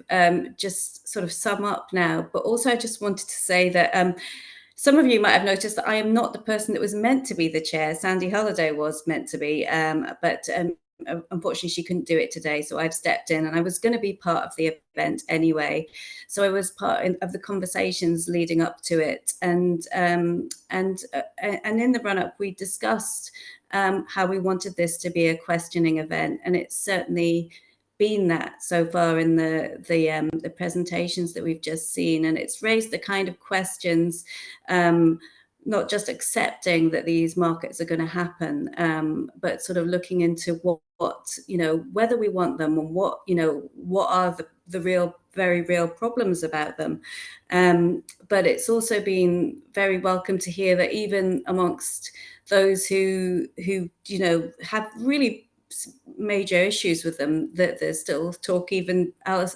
Speaker 1: just sort of sum up now, but also I just wanted to say that some of you might have noticed that I am not the person that was meant to be the chair. Sandy Holliday was meant to be, but unfortunately she couldn't do it today, so I've stepped in, and I was going to be part of the event anyway, so I was part of the conversations leading up to it, and in the run-up we discussed how we wanted this to be a questioning event, and it's certainly been that so far in the presentations that we've just seen, and it's raised the kind of questions, not just accepting that these markets are going to happen, but sort of looking into what whether we want them, and what are the real, very real problems about them. But it's also been very welcome to hear that even amongst those who have really major issues with them, that there's still talk, even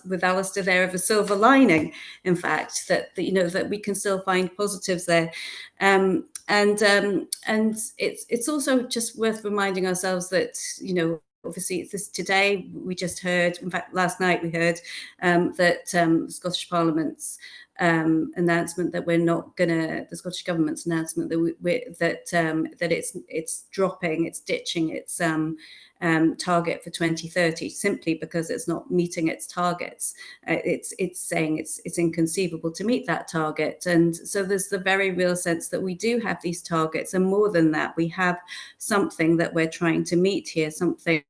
Speaker 1: with Alistair there, of a silver lining, in fact, that that we can still find positives there. And it's also just worth reminding ourselves that obviously this today we just heard, in fact last night we heard that the Scottish Parliament's announcement that we're not gonna, the Scottish Government's announcement that it's dropping, it's ditching its target for 2030 simply because it's not meeting its targets. It's saying it's inconceivable to meet that target, and so there's the very real sense that we do have these targets, and more than that, we have something that we're trying to meet here, something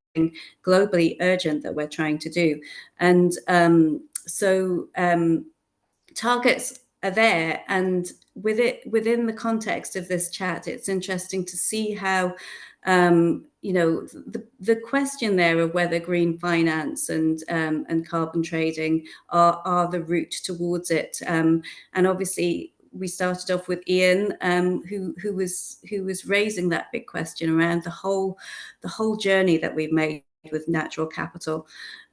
Speaker 1: globally urgent that we're trying to do, and targets are there, and within the context of this chat, it's interesting to see how you know, the question there of whether green finance and carbon trading are the route towards it. And obviously, we started off with Ian, who was raising that big question around the whole journey that we've made with natural capital.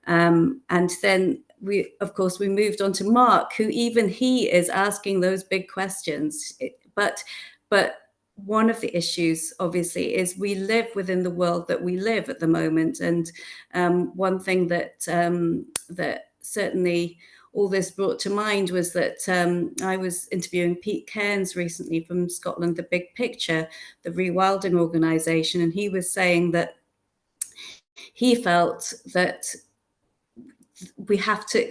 Speaker 1: And then of course, we moved on to Mark, who even he is asking those big questions. But one of the issues, obviously, is we live within the world that we live at the moment. And one thing that that certainly all this brought to mind was that I was interviewing Pete Cairns recently from Scotland, the Big Picture, the rewilding organisation, and he was saying that he felt that we have to,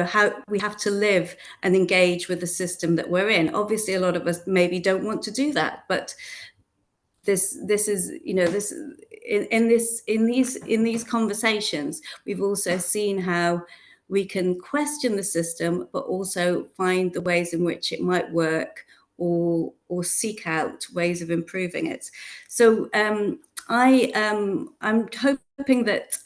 Speaker 1: how we have to live and engage with the system that we're in. Obviously, a lot of us maybe don't want to do that, but this is, this in these conversations, we've also seen how we can question the system, but also find the ways in which it might work, or seek out ways of improving it. So I'm hoping that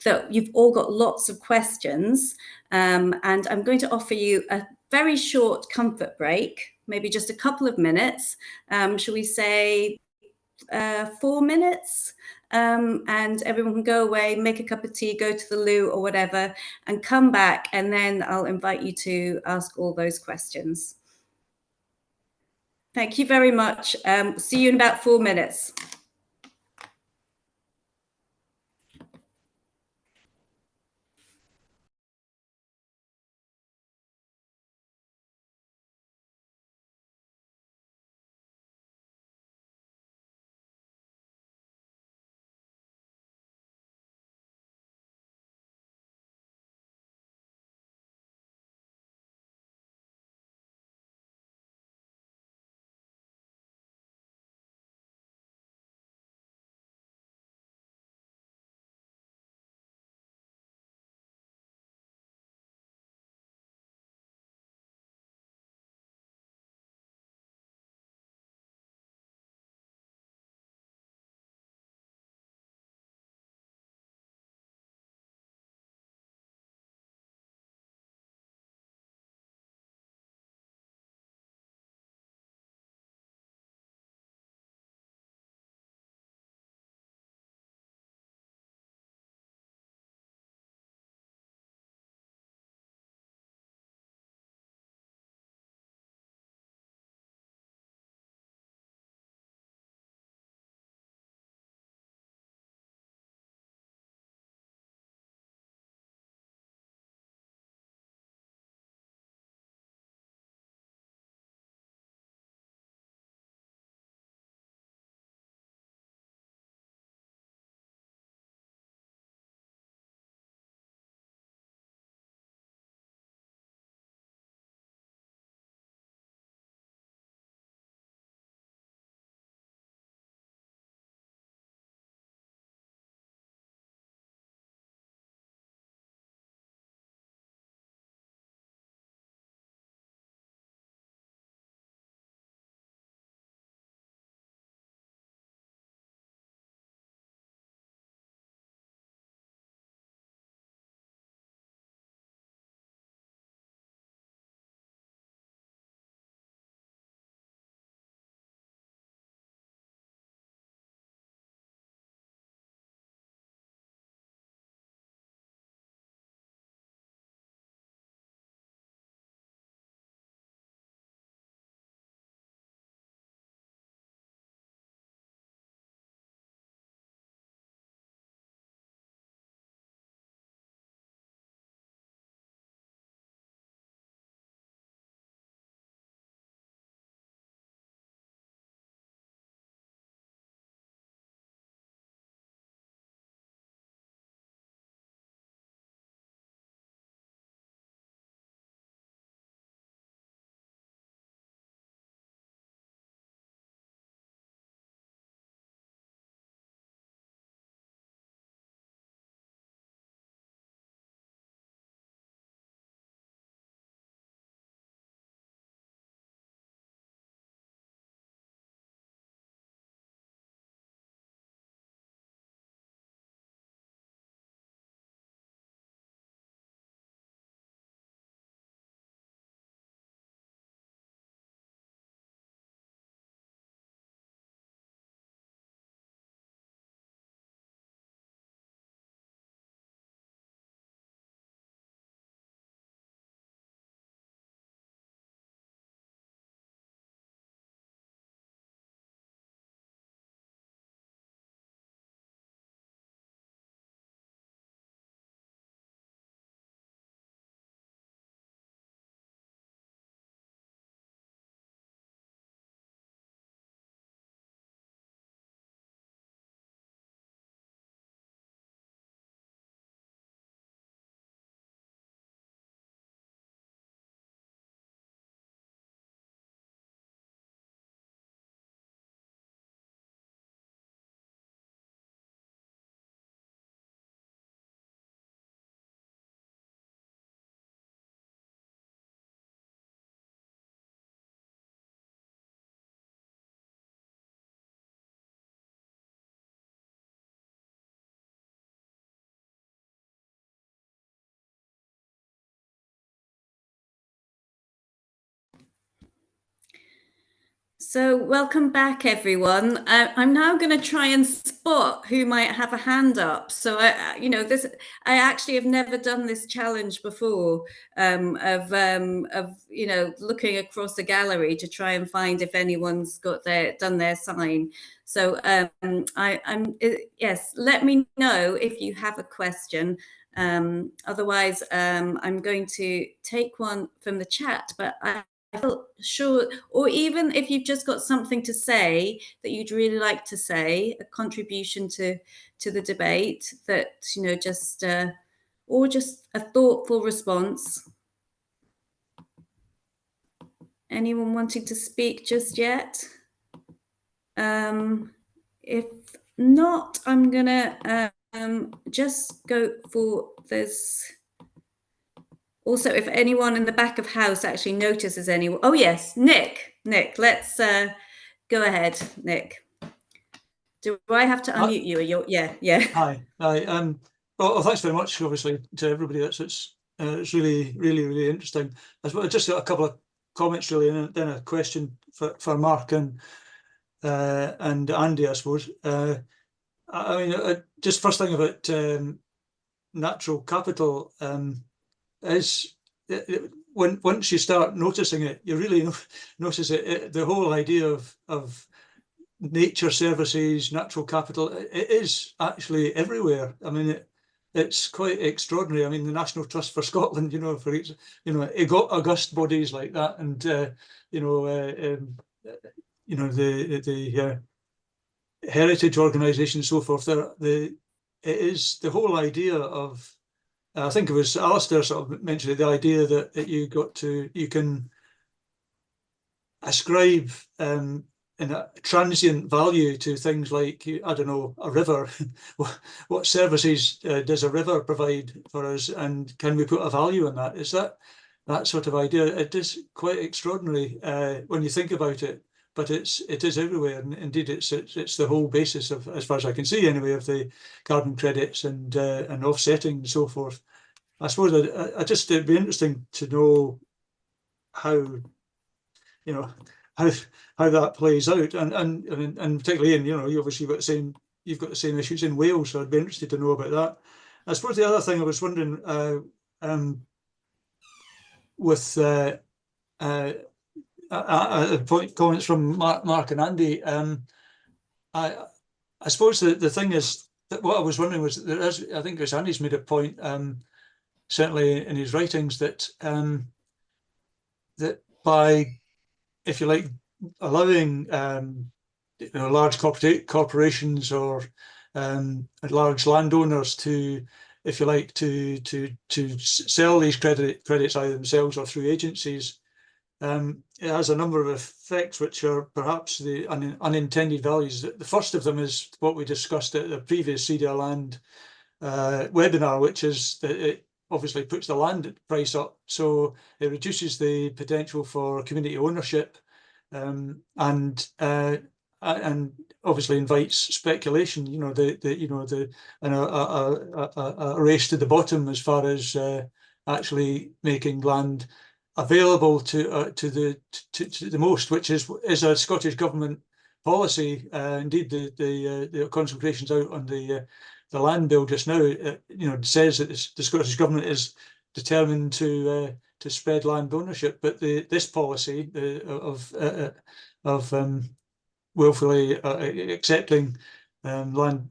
Speaker 1: that you've all got lots of questions, and I'm going to offer you a very short comfort break, maybe just a couple of minutes. Shall we say 4 minutes? And everyone can go away, make a cup of tea, go to the loo or whatever, and come back, and then I'll invite you to ask all those questions. Thank you very much. See you in about 4 minutes. So welcome back, everyone. I'm now going to try and spot who might have a hand up. So I actually have never done this challenge before, of looking across a gallery to try and find if anyone's done their sign. So yes, let me know if you have a question. Otherwise, I'm going to take one from the chat, but I feel sure, or even if you've just got something to say that you'd really like to say, a contribution to the debate, that or just a thoughtful response. Anyone wanting to speak just yet? If not, I'm gonna just go for this. Also, if anyone in the back of house actually notices anyone. Oh yes, Nick, let's go ahead, Nick. Do I have to unmute you? Yeah.
Speaker 6: Hi. Well, thanks very much, obviously, to everybody. It's really interesting. I just got a couple of comments, really, and then a question for Mark and Andy, I suppose. Just first thing about natural capital is once you start noticing it, you really notice it. The whole idea of nature services, natural capital, it is actually everywhere. I mean, it's quite extraordinary. I mean, the National Trust for Scotland, it got august bodies like that, and the heritage organisation and so forth. It is the whole idea of. I think it was Alistair sort of mentioned the idea that you can ascribe a transient value to things like, I don't know, a river. What services does a river provide for us, and can we put a value on that? Is that sort of idea? It is quite extraordinary when you think about it, but it is everywhere, and indeed it's the whole basis of, as far as I can see anyway, of the carbon credits and offsetting and so forth. I suppose it'd be interesting to know how that plays out, and particularly in, you obviously you've got the same issues in Wales, so I'd be interested to know about that. I suppose the other thing I was wondering with comments from Mark and Andy, I suppose the thing is that what I was wondering was that I think as Andy's made a point, certainly in his writings, that that by, if you like, allowing large corporations or large landowners to, if you like, to sell these credits either themselves or through agencies, it has a number of effects which are perhaps the unintended values. The first of them is what we discussed at the previous SEDA Land webinar, which is that it obviously puts the land price up, so it reduces the potential for community ownership, and obviously invites speculation. A race to the bottom as far as actually making land available to the most, which is a Scottish Government policy. Indeed, the consultations out on the land bill just now, says that the Scottish Government is determined to spread land ownership, but this policy of willfully accepting land,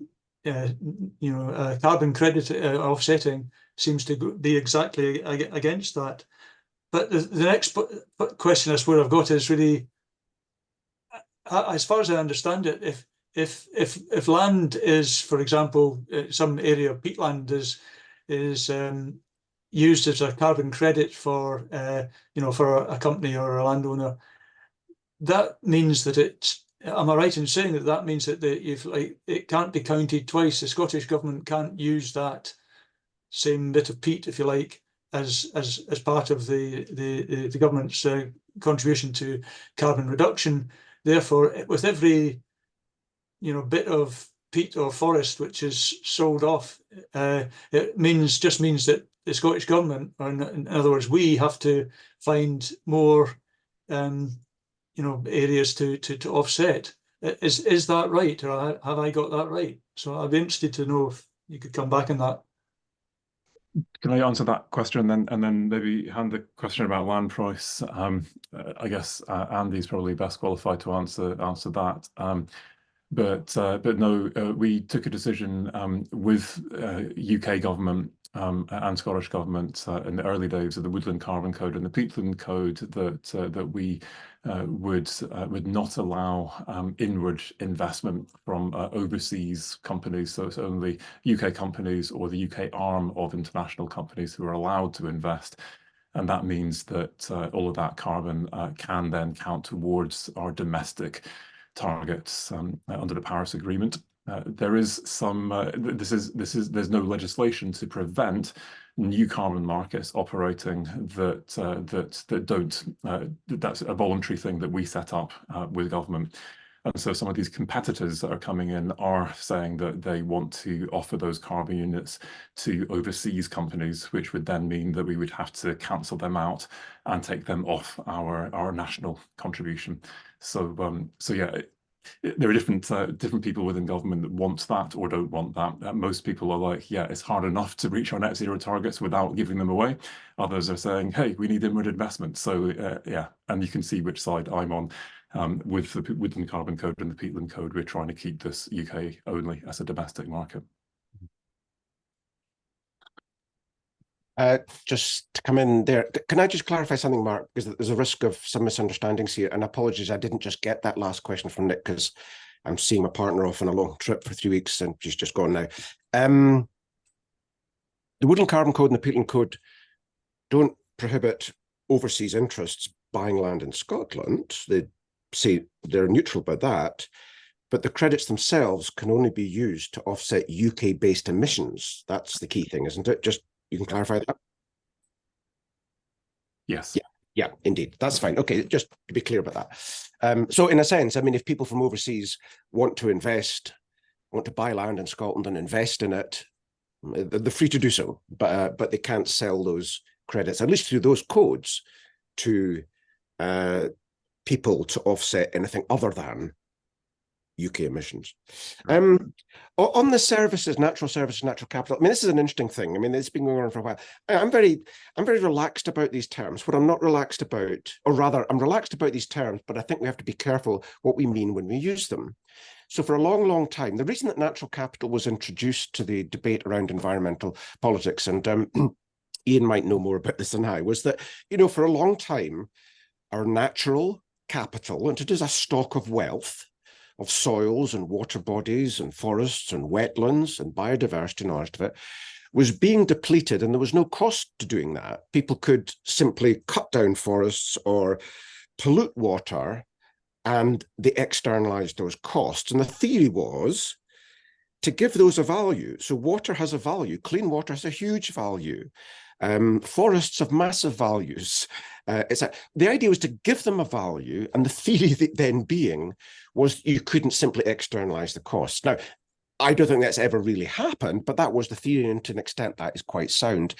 Speaker 6: carbon credit offsetting seems to be exactly against that. But the next question I suppose I've got is really, as far as I understand it, if land is, for example, some area of peatland is used as a carbon credit for for a company or a landowner, that means that am I right in saying that means that it can't be counted twice? The Scottish Government can't use that same bit of peat, if you like, as part of the government's contribution to carbon reduction. Therefore, with every bit of peat or forest which is sold off, it just means that the Scottish Government, or in other words, we have to find more areas to offset. Is that right, or have I got that right? So I'd be interested to know if you could come back on that.
Speaker 3: Can I answer that question and then maybe hand the question about land price? I guess Andy's probably best qualified to answer that. But no, we took a decision with UK government and Scottish government in the early days of the Woodland Carbon Code and the Peatland Code that we would not allow inward investment from overseas companies. So it's only UK companies or the UK arm of international companies who are allowed to invest. And that means that all of that carbon can then count towards our domestic targets under the Paris Agreement. There is some. There's no legislation to prevent new carbon markets operating that don't. That's a voluntary thing that we set up with government. And so some of these competitors that are coming in are saying that they want to offer those carbon units to overseas companies, which would then mean that we would have to cancel them out and take them off our national contribution. So yeah, there are different people within government that want that or don't want that. Most people are like, yeah, it's hard enough to reach our net zero targets without giving them away. Others are saying, hey, we need inward investment. So yeah, and you can see which side I'm on. With the Carbon Code and the Peatland Code, we're trying to keep this UK only as a domestic market.
Speaker 4: Just to come in there, can I just clarify something, Mark? Because there's a risk of some misunderstandings here. And apologies, I didn't just get that last question from Nick because I'm seeing my partner off on a long trip for 3 weeks and she's just gone now. The Woodland Carbon Code and the Peatland Code don't prohibit overseas interests buying land in Scotland. They say they're neutral about that, but the credits themselves can only be used to offset UK-based emissions. That's the key thing, isn't it? Just, you can clarify that?
Speaker 3: Yes.
Speaker 4: Yeah, indeed. That's fine. Okay, just to be clear about that. So in a sense, I mean, if people from overseas want to invest, want to buy land in Scotland and invest in it, they're free to do so, but they can't sell those credits, at least through those codes, to people to offset anything other than UK emissions. On the services, natural capital, I mean, this is an interesting thing. I mean, it's been going on for a while. I'm very relaxed about these terms. What I'm not relaxed about, or rather, I'm relaxed about these terms, but I think we have to be careful what we mean when we use them. So for a long, long time, the reason that natural capital was introduced to the debate around environmental politics, and Ian might know more about this than I, was that, for a long time, our natural capital, and it is a stock of wealth, of soils and water bodies and forests and wetlands and biodiversity and all the rest of it, was being depleted, and there was no cost to doing that. People could simply cut down forests or pollute water, and they externalized those costs. And the theory was to give those a value. So water has a value. Clean water has a huge value. Forests have massive values. The idea was to give them a value, and the theory then being was you couldn't simply externalize the costs. Now, I don't think that's ever really happened, but that was the theory, and to an extent that is quite sound.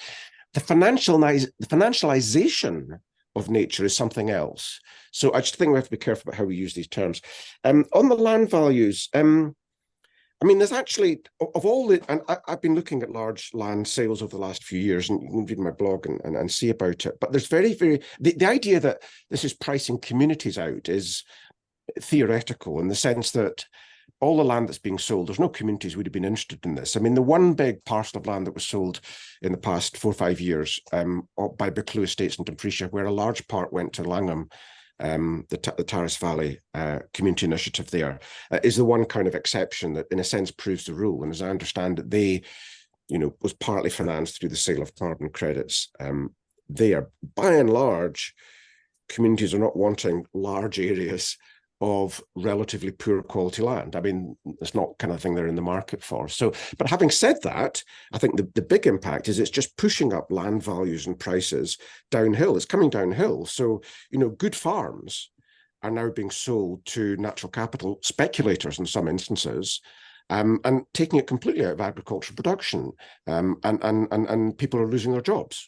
Speaker 4: The financialization of nature is something else. So I just think we have to be careful about how we use these terms. On the land values, I mean, there's actually, of all the, and I've been looking at large land sales over the last few years, and you can read my blog and see about it, but there's the idea that this is pricing communities out is theoretical, in the sense that all the land that's being sold, there's no communities would have been interested in this. I mean, the one big parcel of land that was sold in the past 4 or 5 years by Buccleuch Estates in Dumfriesshire, where a large part went to Langham, the Taris Valley community initiative there, is the one kind of exception that in a sense proves the rule. And as I understand it, they, was partly financed through the sale of carbon credits. They are, by and large, communities are not wanting large areas of relatively poor quality land. I mean, it's not kind of thing they're in the market for. So, but having said that, I think the big impact is it's just pushing up land values and prices downhill. It's coming downhill. So, good farms are now being sold to natural capital speculators in some instances, and taking it completely out of agricultural production, and people are losing their jobs.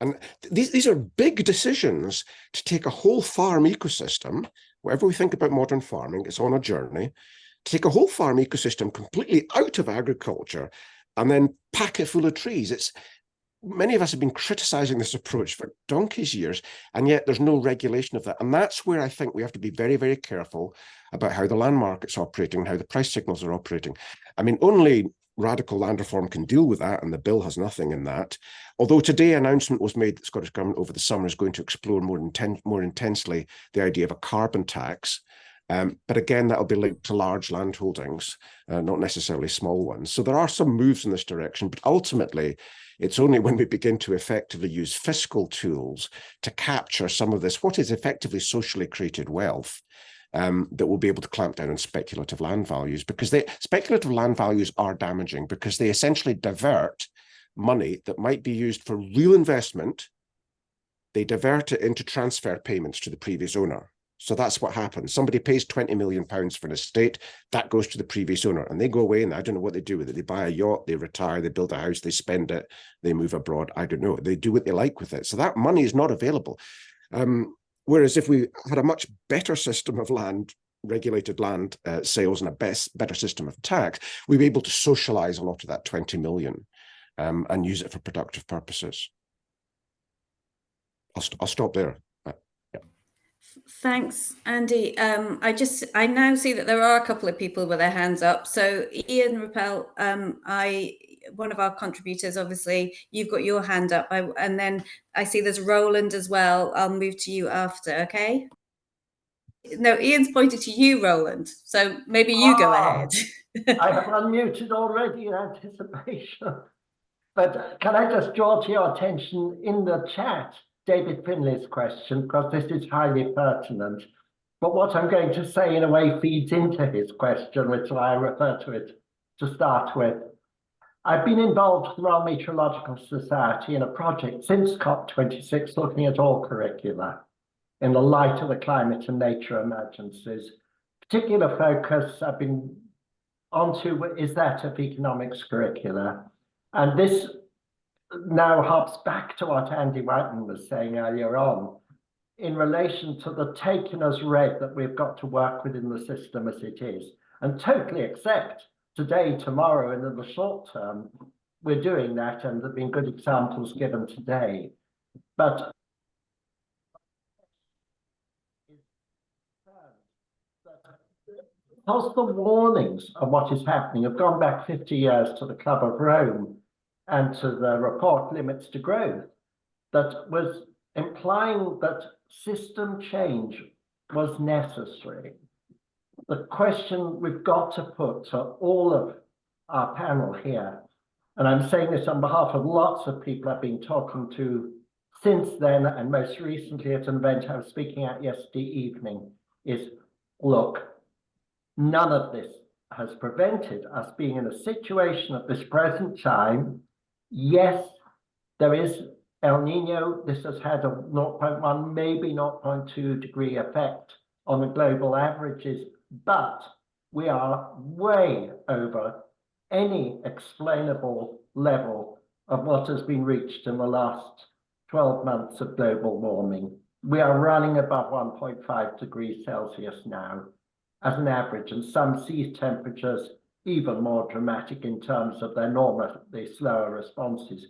Speaker 4: And these are big decisions to take a whole farm ecosystem whatever we think about modern farming, it's on a journey to take a whole farm ecosystem completely out of agriculture and then pack it full of trees. Many of us have been criticizing this approach for donkey's years, and yet there's no regulation of that. And that's where I think we have to be very, very careful about how the land market's operating, how the price signals are operating. I mean, only radical land reform can deal with that, and the bill has nothing in that. Although today an announcement was made that the Scottish Government over the summer is going to explore more intensely the idea of a carbon tax. But again, that'll be linked to large land holdings, not necessarily small ones. So there are some moves in this direction, but ultimately, it's only when we begin to effectively use fiscal tools to capture some of this, what is effectively socially created wealth, that we'll be able to clamp down on speculative land values, because speculative land values are damaging because they essentially divert money that might be used for real investment. They divert it into transfer payments to the previous owner. So that's what happens. Somebody pays £20 million for an estate, that goes to the previous owner, and they go away, and I don't know what they do with it. They buy a yacht, they retire, they build a house, they spend it, they move abroad. I don't know. They do what they like with it. So that money is not available. Whereas if we had a much better system of regulated land sales and a better system of tax, we'd be able to socialize a lot of that 20 million and use it for productive purposes. I'll stop there.
Speaker 1: Thanks, Andy. I now see that there are a couple of people with their hands up. So Ian Rappel, one of our contributors, obviously, you've got your hand up. And then I see there's Roland as well. I'll move to you after, okay? No, Ian's pointed to you, Roland. So maybe you go ahead.
Speaker 7: I have unmuted already in anticipation. But can I just draw to your attention in the chat David Finley's question, because this is highly pertinent. But what I'm going to say in a way feeds into his question, which I refer to it to start with. I've been involved with the Royal Meteorological Society in a project since COP26 looking at all curricula in the light of the climate and nature emergencies. Particular focus I've been onto is that of economics curricula. And this now harps back to what Andy Whiteman was saying earlier on in relation to the taken as read that we've got to work within the system as it is, and totally accept today, tomorrow, and in the short term, we're doing that, and there have been good examples given today. But because the warnings of what is happening have gone back 50 years to the Club of Rome and to the report Limits to Growth, that was implying that system change was necessary. The question we've got to put to all of our panel here, and I'm saying this on behalf of lots of people I've been talking to since then, and most recently at an event I was speaking at yesterday evening, is look, none of this has prevented us being in a situation at this present time. Yes, there is El Nino. This has had a 0.1, maybe 0.2 degree effect on the global averages, but we are way over any explainable level of what has been reached in the last 12 months of global warming. We are running above 1.5 degrees Celsius now as an average, and some sea temperatures even more dramatic in terms of their normally slower responses.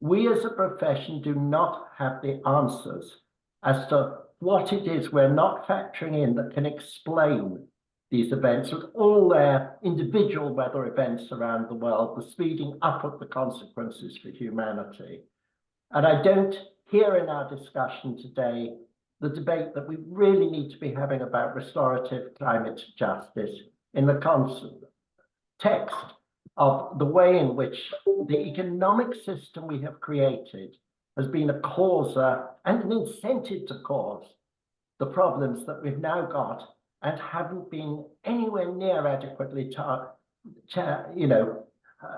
Speaker 7: We as a profession do not have the answers as to what it is we're not factoring in that can explain these events with all their individual weather events around the world, the speeding up of the consequences for humanity. And I don't hear in our discussion today the debate that we really need to be having about restorative climate justice in the context of the way in which the economic system we have created has been a causer and an incentive to cause the problems that we've now got and haven't been anywhere near adequately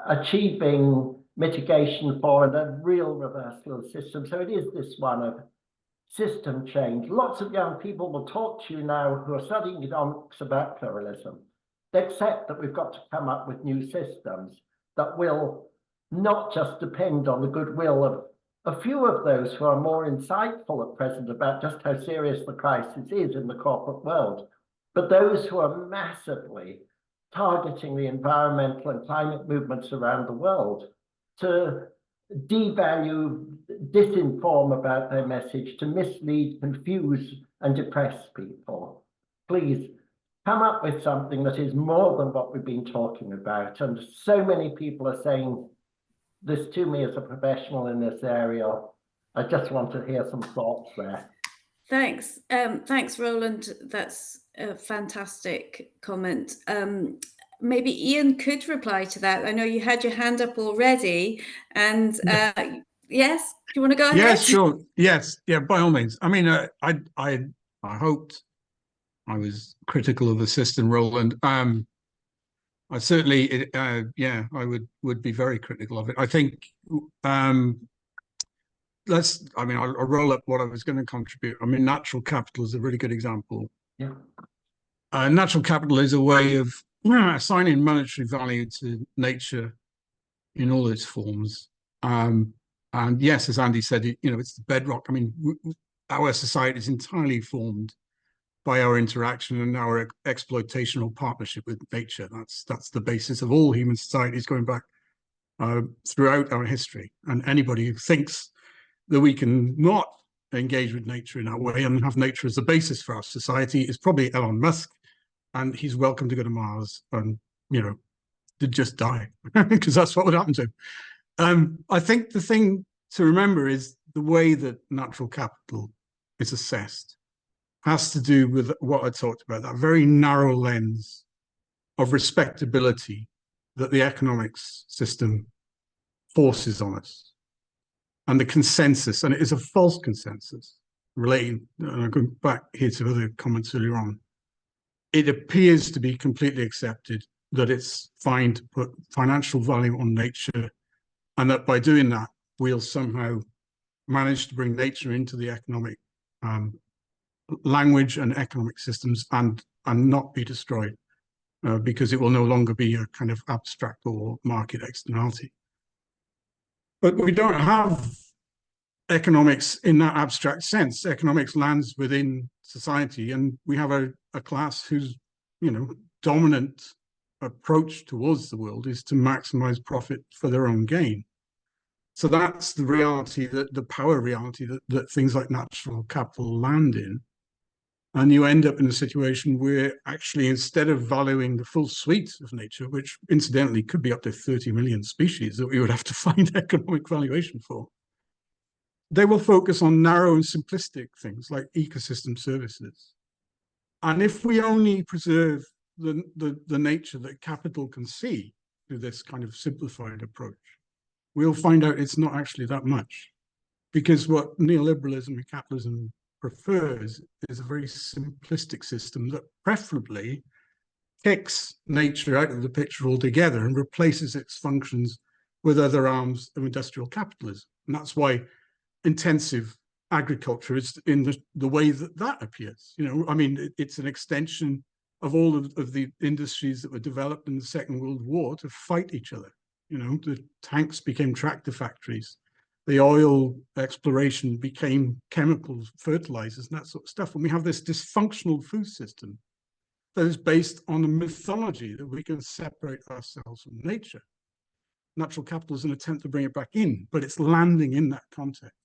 Speaker 7: achieving mitigation for, and a real reversal of the system. So it is this one of system change. Lots of young people will talk to you now who are studying economics about pluralism. They accept that we've got to come up with new systems that will not just depend on the goodwill of a few of those who are more insightful at present about just how serious the crisis is in the corporate world, but those who are massively targeting the environmental and climate movements around the world to devalue, disinform about their message, to mislead, confuse, and depress people. Please come up with something that is more than what we've been talking about. And so many people are saying this to me as a professional in this area. I just want to hear some thoughts there.
Speaker 1: Thanks. Thanks, Roland. That's a fantastic comment. Maybe Ian could reply to that. I know you had your hand up already. And yes, do you want to go ahead?
Speaker 2: Yes, sure. Yes, yeah, by all means. I mean, I hoped I was critical of the system, Roland. I certainly, yeah, I would be very critical of it. I think I mean, I'll roll up what I was going to contribute. I mean, natural capital is a really good example.
Speaker 7: Yeah.
Speaker 2: Natural capital is a way of assigning monetary value to nature in all its forms. And yes, as Andy said, it's the bedrock. I mean, our society is entirely formed by our interaction and our exploitation or partnership with nature. That's the basis of all human societies going back throughout our history. And anybody who thinks that we can not engage with nature in that way and have nature as the basis for our society is probably Elon Musk, and he's welcome to go to Mars and, to just die, because that's what would happen to him. I think the thing to remember is the way that natural capital is assessed has to do with what I talked about, that very narrow lens of respectability that the economics system forces on us. And the consensus, and it is a false consensus, relating, and I'm going back here to other comments earlier on, it appears to be completely accepted that it's fine to put financial value on nature, and that by doing that, we'll somehow manage to bring nature into the economic language and economic systems and not be destroyed, because it will no longer be a kind of abstract or market externality. But we don't have economics in that abstract sense. Economics lands within society, and we have a class whose, dominant approach towards the world is to maximize profit for their own gain. So that's the reality, the power reality that things like natural capital land in. And you end up in a situation where actually, instead of valuing the full suite of nature, which incidentally could be up to 30 million species that we would have to find economic valuation for, they will focus on narrow and simplistic things like ecosystem services. And if we only preserve the nature that capital can see through this kind of simplified approach, we'll find out it's not actually that much. Because what neoliberalism and capitalism prefers is a very simplistic system that preferably kicks nature out of the picture altogether and replaces its functions with other arms of industrial capitalism. And that's why intensive agriculture is in the way that appears. I mean, it's an extension of all of the industries that were developed in the Second World War to fight each other. The tanks became tractor factories. The oil exploration became chemicals, fertilizers, and that sort of stuff. And we have this dysfunctional food system that is based on a mythology that we can separate ourselves from nature. Natural capital is an attempt to bring it back in, but it's landing in that context.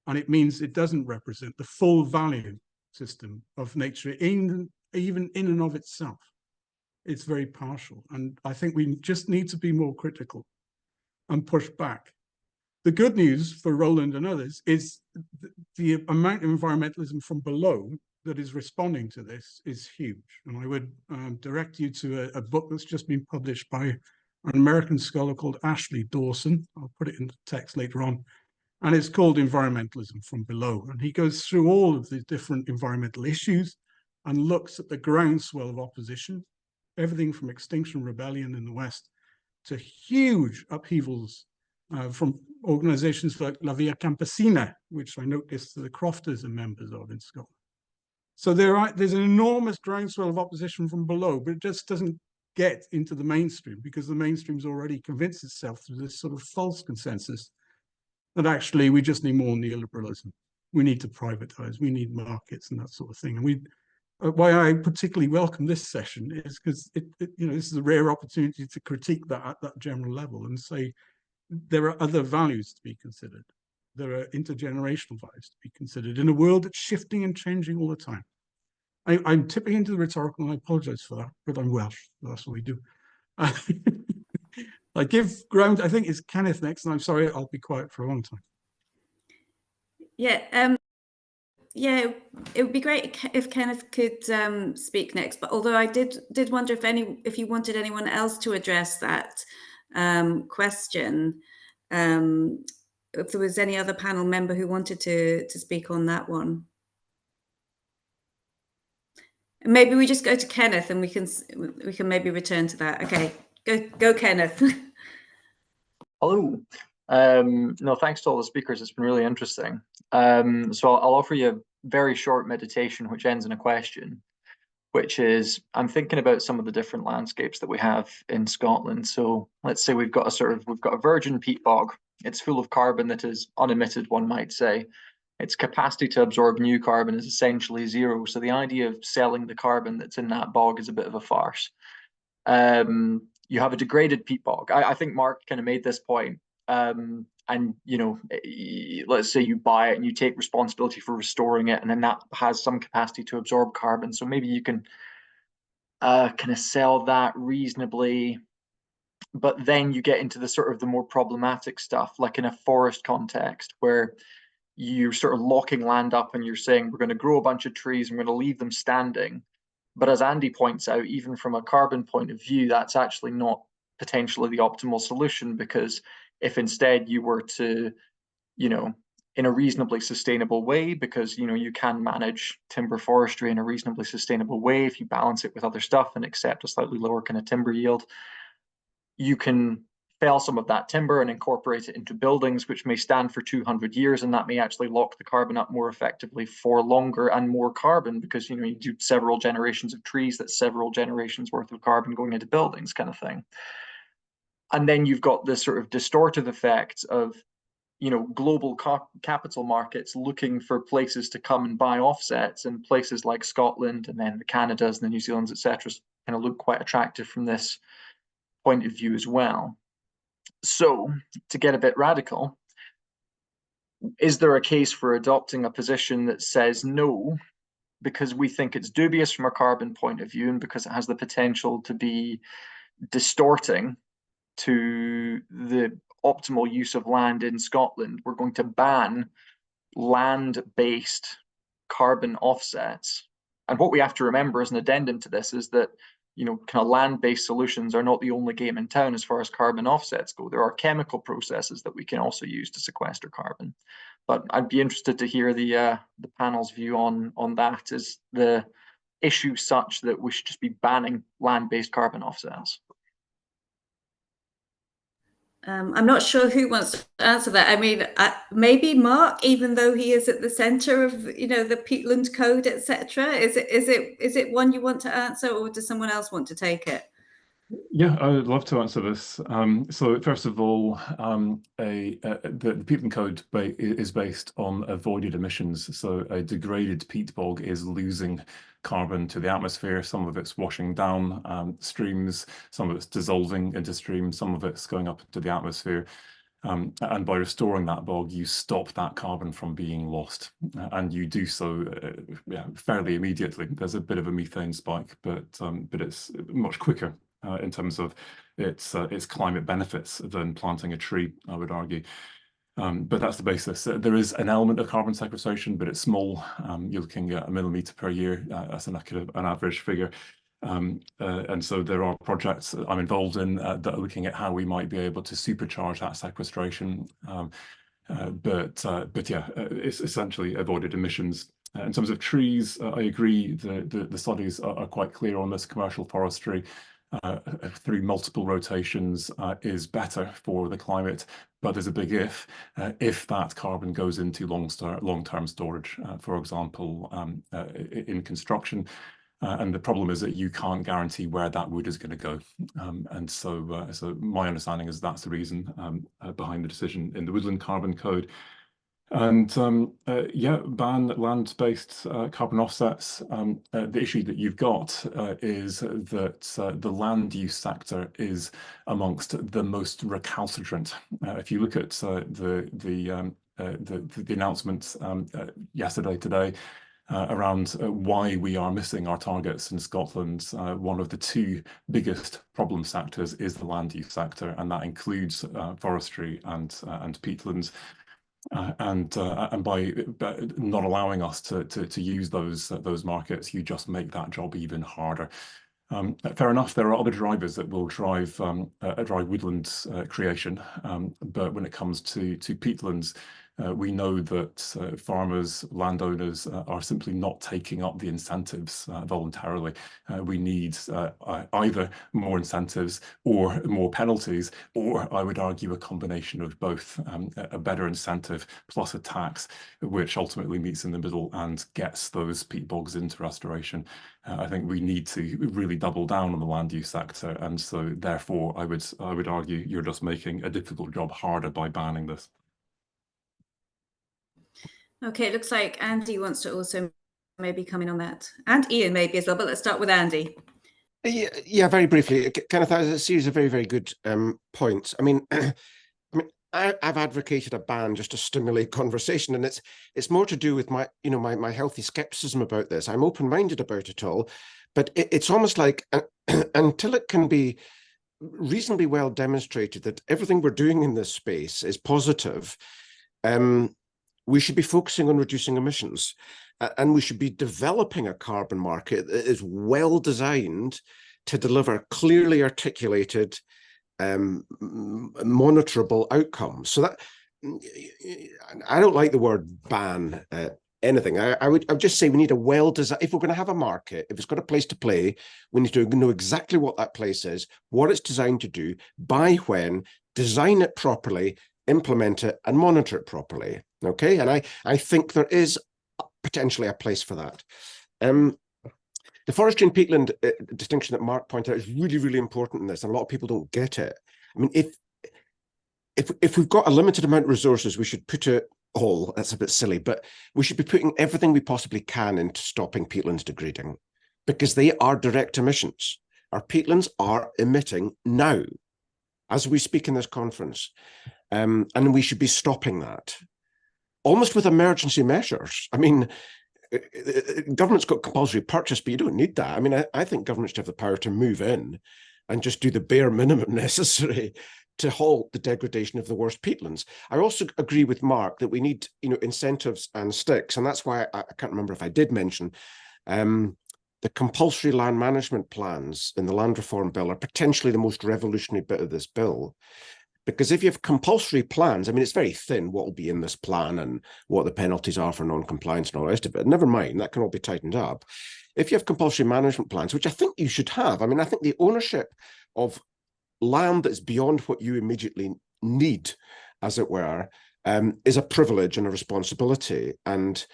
Speaker 2: And it means it doesn't represent the full value system of nature, even in and of itself. It's very partial. And I think we just need to be more critical and push back. The good news for Roland and others is the amount of environmentalism from below that is responding to this is huge. And I would direct you to a book that's just been published by an American scholar called Ashley Dawson. I'll put it in the text later on. And it's called Environmentalism from Below. And he goes through all of the different environmental issues and looks at the groundswell of opposition, everything from Extinction Rebellion in the West to huge upheavals from organizations like La Via Campesina, which I noticed the Crofters are members of in Scotland. So there's an enormous groundswell of opposition from below, but it just doesn't get into the mainstream because the mainstream's already convinced itself through this sort of false consensus that actually we just need more neoliberalism. We need to privatize, we need markets and that sort of thing. And why I particularly welcome this session is because this is a rare opportunity to critique that at that general level and say there are other values to be considered. There are intergenerational values to be considered in a world that's shifting and changing all the time. I'm tipping into the rhetorical, and I apologize for that, but I'm Welsh, so that's what we do. I give ground, I think it's Kenneth next, and I'm sorry, I'll be quiet for a long time.
Speaker 1: Yeah, yeah, it would be great if Kenneth could speak next. But although I did wonder if you wanted anyone else to address that question, if there was any other panel member who wanted to speak on that one. Maybe we just go to Kenneth, and we can maybe return to that. Okay, go Kenneth.
Speaker 8: Hello. No, thanks to all the speakers. It's been really interesting. So I'll offer you a very short meditation, which ends in a question, which is, I'm thinking about some of the different landscapes that we have in Scotland. So let's say we've got a virgin peat bog. It's full of carbon that is unemitted, one might say. Its capacity to absorb new carbon is essentially zero. So the idea of selling the carbon that's in that bog is a bit of a farce. You have a degraded peat bog. I think Mark kind of made this point. And let's say you buy it and you take responsibility for restoring it, and then that has some capacity to absorb carbon. So maybe you can kind of sell that reasonably. But then you get into the sort of the more problematic stuff, like in a forest context, where you're sort of locking land up and you're saying we're going to grow a bunch of trees and we're going to leave them standing. But as Andy points out, even from a carbon point of view, that's actually not potentially the optimal solution, because if instead you were to, in a reasonably sustainable way, because, you can manage timber forestry in a reasonably sustainable way if you balance it with other stuff and accept a slightly lower kind of timber yield, you can fell some of that timber and incorporate it into buildings, which may stand for 200 years, and that may actually lock the carbon up more effectively for longer and more carbon, because you do several generations of trees, that's several generations worth of carbon going into buildings, kind of thing. And then you've got this sort of distortive effect of global capital markets looking for places to come and buy offsets, and places like Scotland and then the Canadas and the New Zealands, etc., kind of look quite attractive from this point of view as well. So, to get a bit radical, is there a case for adopting a position that says no, because we think it's dubious from a carbon point of view and because it has the potential to be distorting to the optimal use of land in Scotland? We're going to ban land-based carbon offsets. And what we have to remember as an addendum to this is that kind of land-based solutions are not the only game in town as far as carbon offsets go. There are chemical processes that we can also use to sequester carbon. But I'd be interested to hear the panel's view on that. Is the issue such that we should just be banning land-based carbon offsets?
Speaker 1: I'm not sure who wants to answer that. I mean, maybe Mark, even though he is at the centre of the peatland code, etc. Is it one you want to answer, or does someone else want to take it?
Speaker 3: Yeah, I would love to answer this. So first of all, the peatland code is based on avoided emissions. So a degraded peat bog is losing carbon to the atmosphere. Some of it's washing down streams, some of it's dissolving into streams, some of it's going up into the atmosphere. And by restoring that bog, you stop that carbon from being lost, and you do so fairly immediately. There's a bit of a methane spike, but it's much quicker in terms of its climate benefits than planting a tree, I would argue. But that's the basis. There is an element of carbon sequestration, but it's small. You're looking at 1 millimetre per year as an average figure. And so there are projects I'm involved in that are looking at how we might be able to supercharge that sequestration. But yeah, it's essentially avoided emissions. In terms of trees, I agree. The studies are quite clear on this. Commercial forestry through multiple rotations is better for the climate, but there's a big if that carbon goes into long-term storage, for example, in construction. And the problem is that you can't guarantee where that wood is going to go. And so, so my understanding is that's the reason behind the decision in the Woodland Carbon Code. And yeah, ban land-based carbon offsets. The issue that you've got is that the land use sector is amongst the most recalcitrant. If you look at the announcements yesterday, today, around why we are missing our targets in Scotland, one of the two biggest problem sectors is the land use sector, and that includes forestry and peatlands. And by not allowing us to use those markets, you just make that job even harder. Fair enough, there are other drivers that will drive woodland creation, but when it comes to peatlands, we know that farmers, landowners are simply not taking up the incentives voluntarily. We need either more incentives or more penalties, or I would argue a combination of both, a better incentive plus a tax, which ultimately meets in the middle and gets those peat bogs into restoration. I think we need to really double down on the land use sector, and so therefore I would argue you're just making a difficult job harder by banning this.
Speaker 1: Okay, it looks like Andy wants to also maybe come in on that, and Ian maybe as well, but let's start with Andy.
Speaker 4: Yeah, very briefly, Kenneth, that was a series of very, very good points. I mean, I've advocated a ban just to stimulate conversation, and it's more to do with my, my healthy skepticism about this. I'm open-minded about it all, but it's almost like until it can be reasonably well demonstrated that everything we're doing in this space is positive, we should be focusing on reducing emissions, and we should be developing a carbon market that is well designed to deliver clearly articulated, monitorable outcomes. So that, I don't like the word ban anything. I would just say we need a well-designed, if we're going to have a market, if it's got a place to play, we need to know exactly what that place is, what it's designed to do, by when, design it properly, implement it, and monitor it properly. Okay, and I think there is potentially a place for that. The forestry and peatland distinction that Mark pointed out is really, really important in this, and a lot of people don't get it. I mean, if we've got a limited amount of resources, we should put it all, that's a bit silly, but we should be putting everything we possibly can into stopping peatlands degrading, because they are direct emissions. Our peatlands are emitting now, as we speak in this conference, and we should be stopping that, almost with emergency measures. I mean, government's got compulsory purchase, but you don't need that. I mean, I think government should have the power to move in and just do the bare minimum necessary to halt the degradation of the worst peatlands. I also agree with Mark that we need, incentives and sticks, and that's why I can't remember if I did mention the compulsory land management plans in the land reform bill are potentially the most revolutionary bit of this bill. Because if you have compulsory plans, I mean, it's very thin what will be in this plan and what the penalties are for non-compliance and all the rest of it. Never mind, that can all be tightened up. If you have compulsory management plans, which I think you should have, I mean, I think the ownership of land that's beyond what you immediately need, as it were, is a privilege and a responsibility. And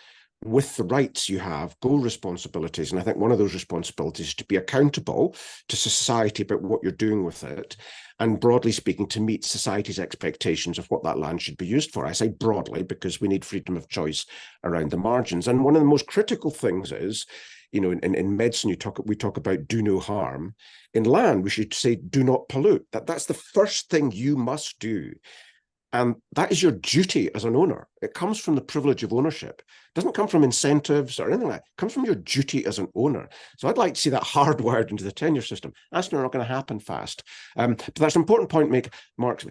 Speaker 4: with the rights you have go responsibilities. And I think one of those responsibilities is to be accountable to society about what you're doing with it. And broadly speaking, to meet society's expectations of what that land should be used for. I say broadly because we need freedom of choice around the margins. And one of the most critical things is, in medicine, we talk about do no harm. In land, we should say do not pollute. That's the first thing you must do. And that is your duty as an owner. It comes from the privilege of ownership. It doesn't come from incentives or anything like that. It comes from your duty as an owner. So I'd like to see that hardwired into the tenure system. That's not going to happen fast. But that's an important point Mark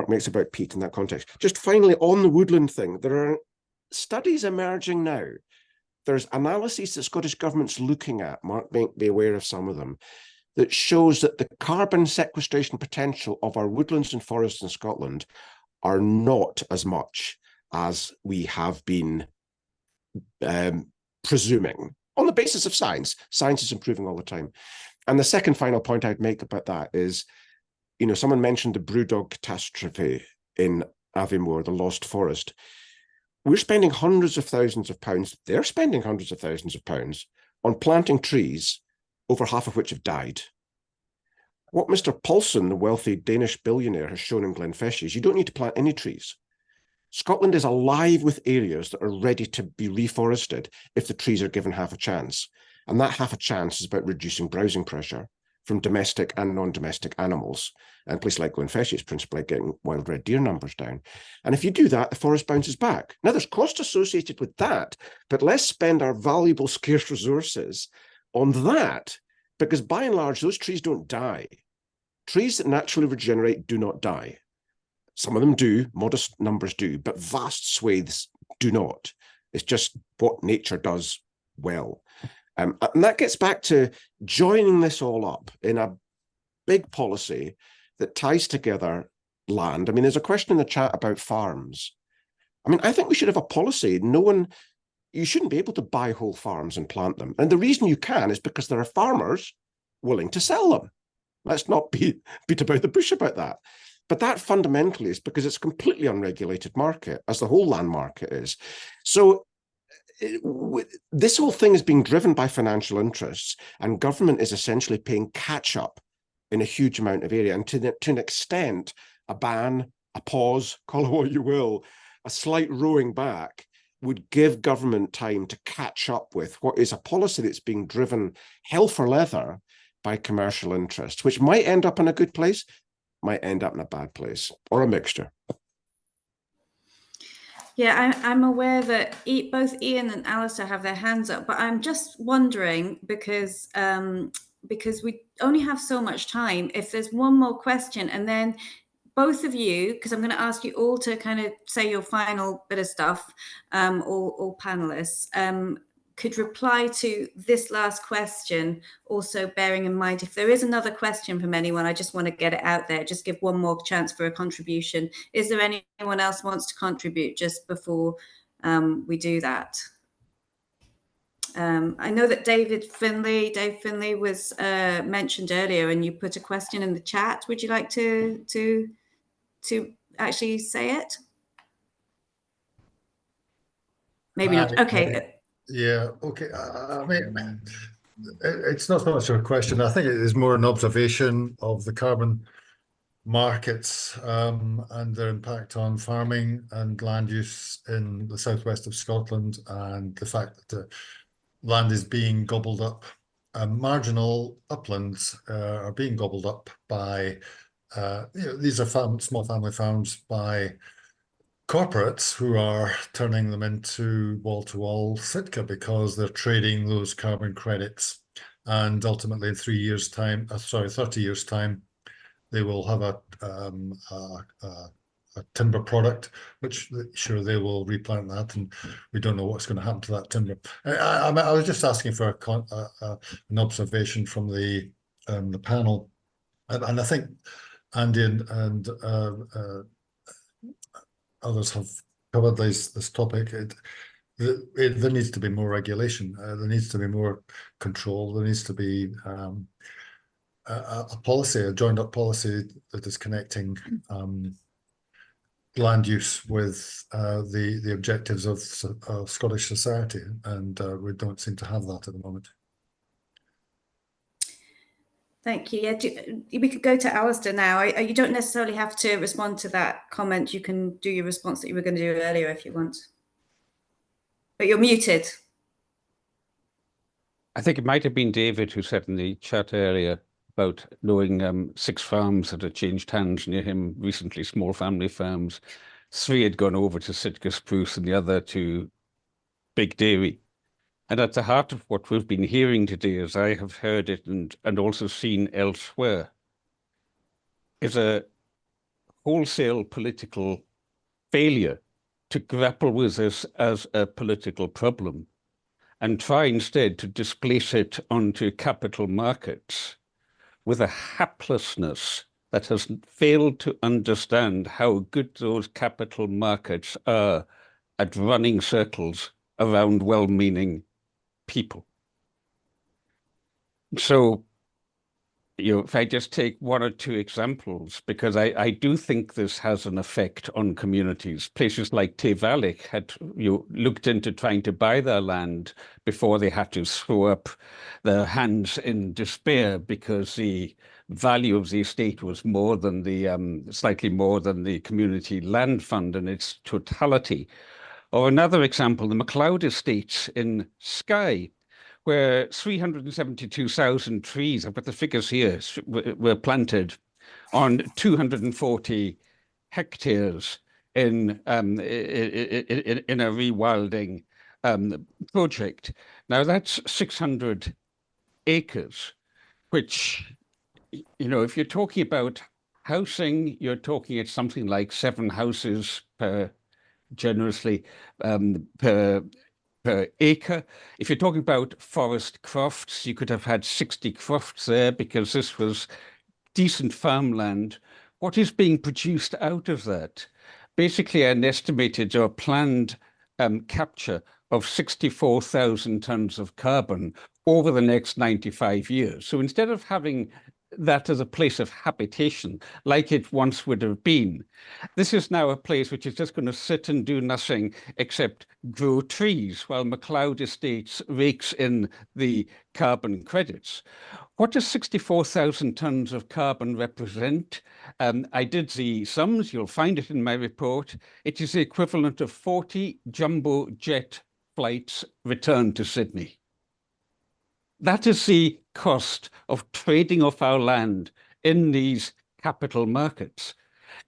Speaker 4: makes about peat in that context. Just finally, on the woodland thing, there are studies emerging now. There's analyses that Scottish Government's looking at, Mark may be aware of some of them, that shows that the carbon sequestration potential of our woodlands and forests in Scotland are not as much as we have been presuming on the basis of science. Science is improving all the time. And the second final point I'd make about that is, someone mentioned the Brewdog catastrophe in Aviemore, the lost forest. We're spending hundreds of thousands of pounds. They're spending hundreds of thousands of pounds on planting trees, over half of which have died. What Mr. Paulson, the wealthy Danish billionaire, has shown in Glenfesh is you don't need to plant any trees. Scotland is alive with areas that are ready to be reforested if the trees are given half a chance. And that half a chance is about reducing browsing pressure from domestic and non-domestic animals. And places like Glenfesh is principally getting wild red deer numbers down. And if you do that, the forest bounces back. Now, there's cost associated with that, but let's spend our valuable, scarce resources on that, because by and large, those trees don't die. Trees that naturally regenerate do not die. Some of them do, modest numbers do, but vast swathes do not. It's just what nature does well. And that gets back to joining this all up in a big policy that ties together land. I mean, there's a question in the chat about farms. I mean, I think we should have a policy. You shouldn't be able to buy whole farms and plant them. And the reason you can is because there are farmers willing to sell them. Let's not beat about the bush about that. But that fundamentally is because it's a completely unregulated market, as the whole land market is. So this whole thing is being driven by financial interests, and government is essentially paying catch up in a huge amount of area. And to an extent, a ban, a pause, call it what you will, a slight rowing back would give government time to catch up with what is a policy that's being driven hell for leather by commercial interests, which might end up in a good place, might end up in a bad place, or a mixture.
Speaker 1: Yeah, I'm aware that both Ian and Alistair have their hands up, but I'm just wondering, because we only have so much time, if there's one more question, and then both of you, because I'm going to ask you all to kind of say your final bit of stuff, all panelists, could reply to this last question, also bearing in mind if there is another question from anyone, I just want to get it out there, just give one more chance for a contribution. Is there anyone else wants to contribute just before we do that? I know that Dave Finlay was mentioned earlier, and you put a question in the chat. Would you like to actually say it? Maybe not. Okay.
Speaker 9: Yeah, okay. I mean, it's not so much a question. I think it is more an observation of the carbon markets and their impact on farming and land use in the southwest of Scotland, and the fact that the land is being gobbled up. Marginal uplands are being gobbled up by, these are small family farms, by corporates who are turning them into wall-to-wall Sitka because they're trading those carbon credits, and ultimately in 3 years' time, 30 years' time, they will have a timber product, which sure they will replant that, and we don't know what's going to happen to that timber. I was just asking for an observation from the panel, and I think Andy and others have covered this topic. There needs to be more regulation. There needs to be more control. There needs to be a policy, a joined-up policy that is connecting land use with the objectives of Scottish society, and we don't seem to have that at the moment.
Speaker 1: Thank you. Yeah, we could go to Alistair now. You don't necessarily have to respond to that comment. You can do your response that you were going to do earlier if you want. But you're muted.
Speaker 5: I think it might have been David who said in the chat earlier about knowing 6 farms that had changed hands near him recently, small family farms. 3 had gone over to Sitka spruce and the other to big dairy. And at the heart of what we've been hearing today, as I have heard it and also seen elsewhere, is a wholesale political failure to grapple with this as a political problem and try instead to displace it onto capital markets with a haplessness that has failed to understand how good those capital markets are at running circles around well-meaning people. So if I just take one or two examples, because I do think this has an effect on communities. Places like Tevalik had looked into trying to buy their land before they had to throw up their hands in despair because the value of the estate was more than the slightly more than the community land fund in its totality. Or another example, the MacLeod estates in Skye, where 372,000 trees, I've got the figures here, were planted on 240 hectares in a rewilding project. Now that's 600 acres, which, if you're talking about housing, you're talking at something like 7 houses per per acre. If you're talking about forest crofts, you could have had 60 crofts there because this was decent farmland. What is being produced out of that? Basically, an estimated or planned capture of 64,000 tons of carbon over the next 95 years. So instead of having that as a place of habitation, like it once would have been, this is now a place which is just going to sit and do nothing except grow trees while MacLeod Estates rakes in the carbon credits. What does 64,000 tons of carbon represent? I did the sums, you'll find it in my report. It is the equivalent of 40 jumbo jet flights returned to Sydney. That is the cost of trading off our land in these capital markets.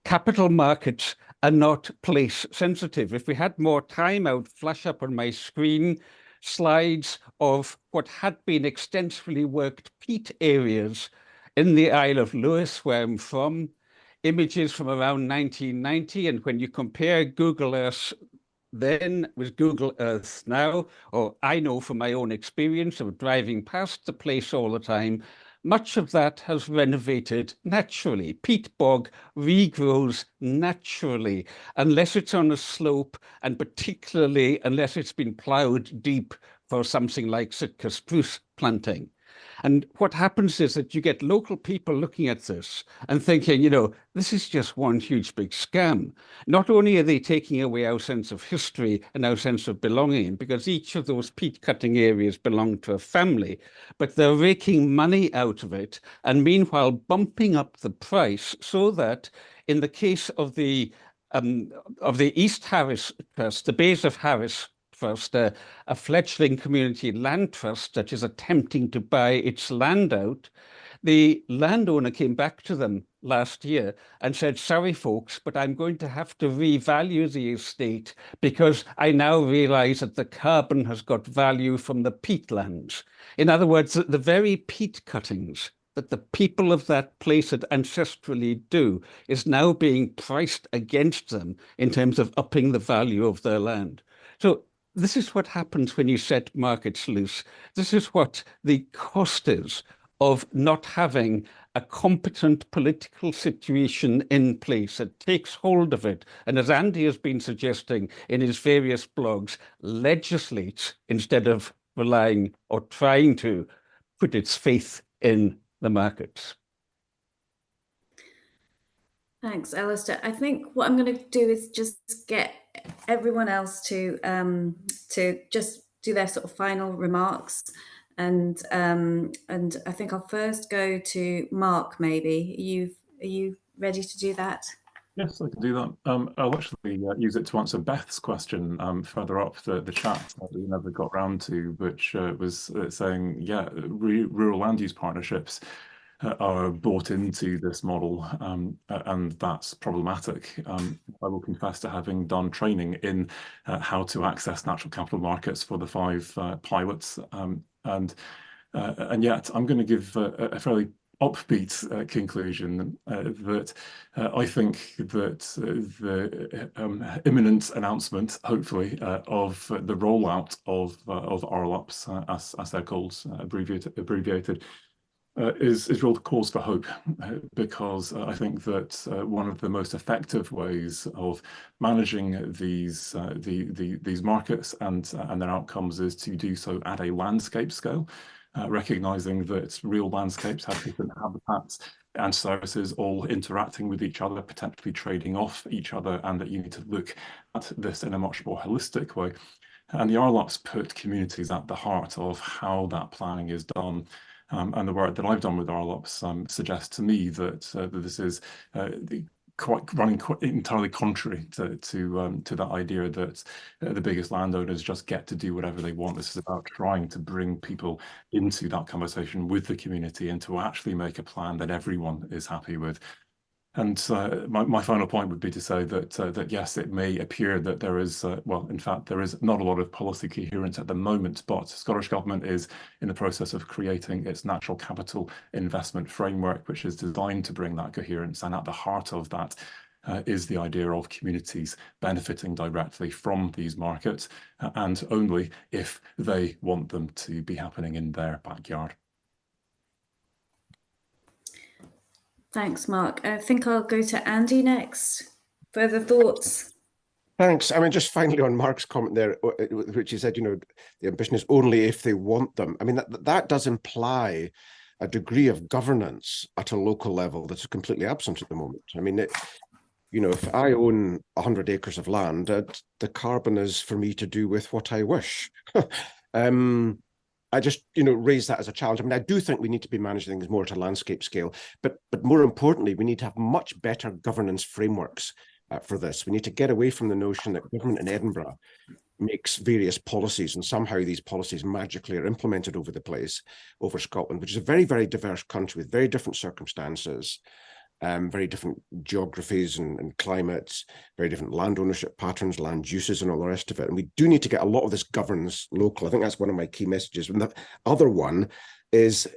Speaker 5: Capital markets are not place sensitive. If we had more time, I would flash up on my screen slides of what had been extensively worked peat areas in the Isle of Lewis, where I'm from, images from around 1990. And when you compare Google Earth then with Google Earth now, or I know from my own experience of driving past the place all the time, much of that has renovated naturally. Peat bog regrows naturally, unless it's on a slope, and particularly unless it's been ploughed deep for something like Sitka spruce planting. And what happens is that you get local people looking at this and thinking, this is just one huge big scam. Not only are they taking away our sense of history and our sense of belonging, because each of those peat cutting areas belong to a family, but they're raking money out of it and meanwhile bumping up the price so that in the case of the East Harris Trust, the Bays of Harris Trust, a fledgling community land trust that is attempting to buy its land out, the landowner came back to them last year and said, sorry, folks, but I'm going to have to revalue the estate because I now realize that the carbon has got value from the peatlands. In other words, the very peat cuttings that the people of that place had ancestrally do is now being priced against them in terms of upping the value of their land. So this is what happens when you set markets loose. This is what the cost is of not having a competent political situation in place that takes hold of it. And as Andy has been suggesting in his various blogs, legislates instead of relying or trying to put its faith in the markets.
Speaker 1: Thanks, Alistair. I think what I'm going to do is just get everyone else to just do their sort of final remarks, and I think I'll first go to Mark. Maybe are you ready to do that?
Speaker 3: Yes, I can do that. I'll actually use it to answer Beth's question further up the chat that we never got round to, which was saying, yeah, rural land use partnerships are bought into this model, and that's problematic. I will confess to having done training in how to access natural capital markets for the 5 pilots, and yet I'm going to give a fairly upbeat conclusion that I think that the imminent announcement, hopefully, of the rollout of RLUPs, as they're called, abbreviated, is real cause for hope, because I think that one of the most effective ways of managing these markets and their outcomes is to do so at a landscape scale. recognising that real landscapes have different habitats and services all interacting with each other, potentially trading off each other, and that you need to look at this in a much more holistic way. And the RLUPs put communities at the heart of how that planning is done. And the work that I've done with RLUPs suggests to me that, that this is running entirely contrary to that idea that the biggest landowners just get to do whatever they want. This is about trying to bring people into that conversation with the community and to actually make a plan that everyone is happy with. And my final point would be to say that that yes, it may appear that there is, well, in fact, there is not a lot of policy coherence at the moment, but Scottish Government is in the process of creating its natural capital investment framework, which is designed to bring that coherence. And at the heart of that is the idea of communities benefiting directly from these markets, and only if they want them to be happening in their backyard.
Speaker 1: Thanks, Mark. I think I'll go to Andy next. Further thoughts?
Speaker 4: Thanks. I mean, just finally on Mark's comment there, which he said, you know, the ambition is only if they want them. I mean, that does imply a degree of governance at a local level that's completely absent at the moment. I mean, you know, if I own 100 acres of land, the carbon is for me to do with what I wish. I just, you know, raise that as a challenge. I mean, I do think we need to be managing things more at a landscape scale, but more importantly, we need to have much better governance frameworks for this. We need to get away from the notion that government in Edinburgh makes various policies and somehow these policies magically are implemented over the place, over Scotland, which is a very, very diverse country with very different circumstances, very different geographies and climates, very different land ownership patterns, land uses, and all the rest of it. And we do need to get a lot of this governance local. I think that's one of my key messages. And the other one is,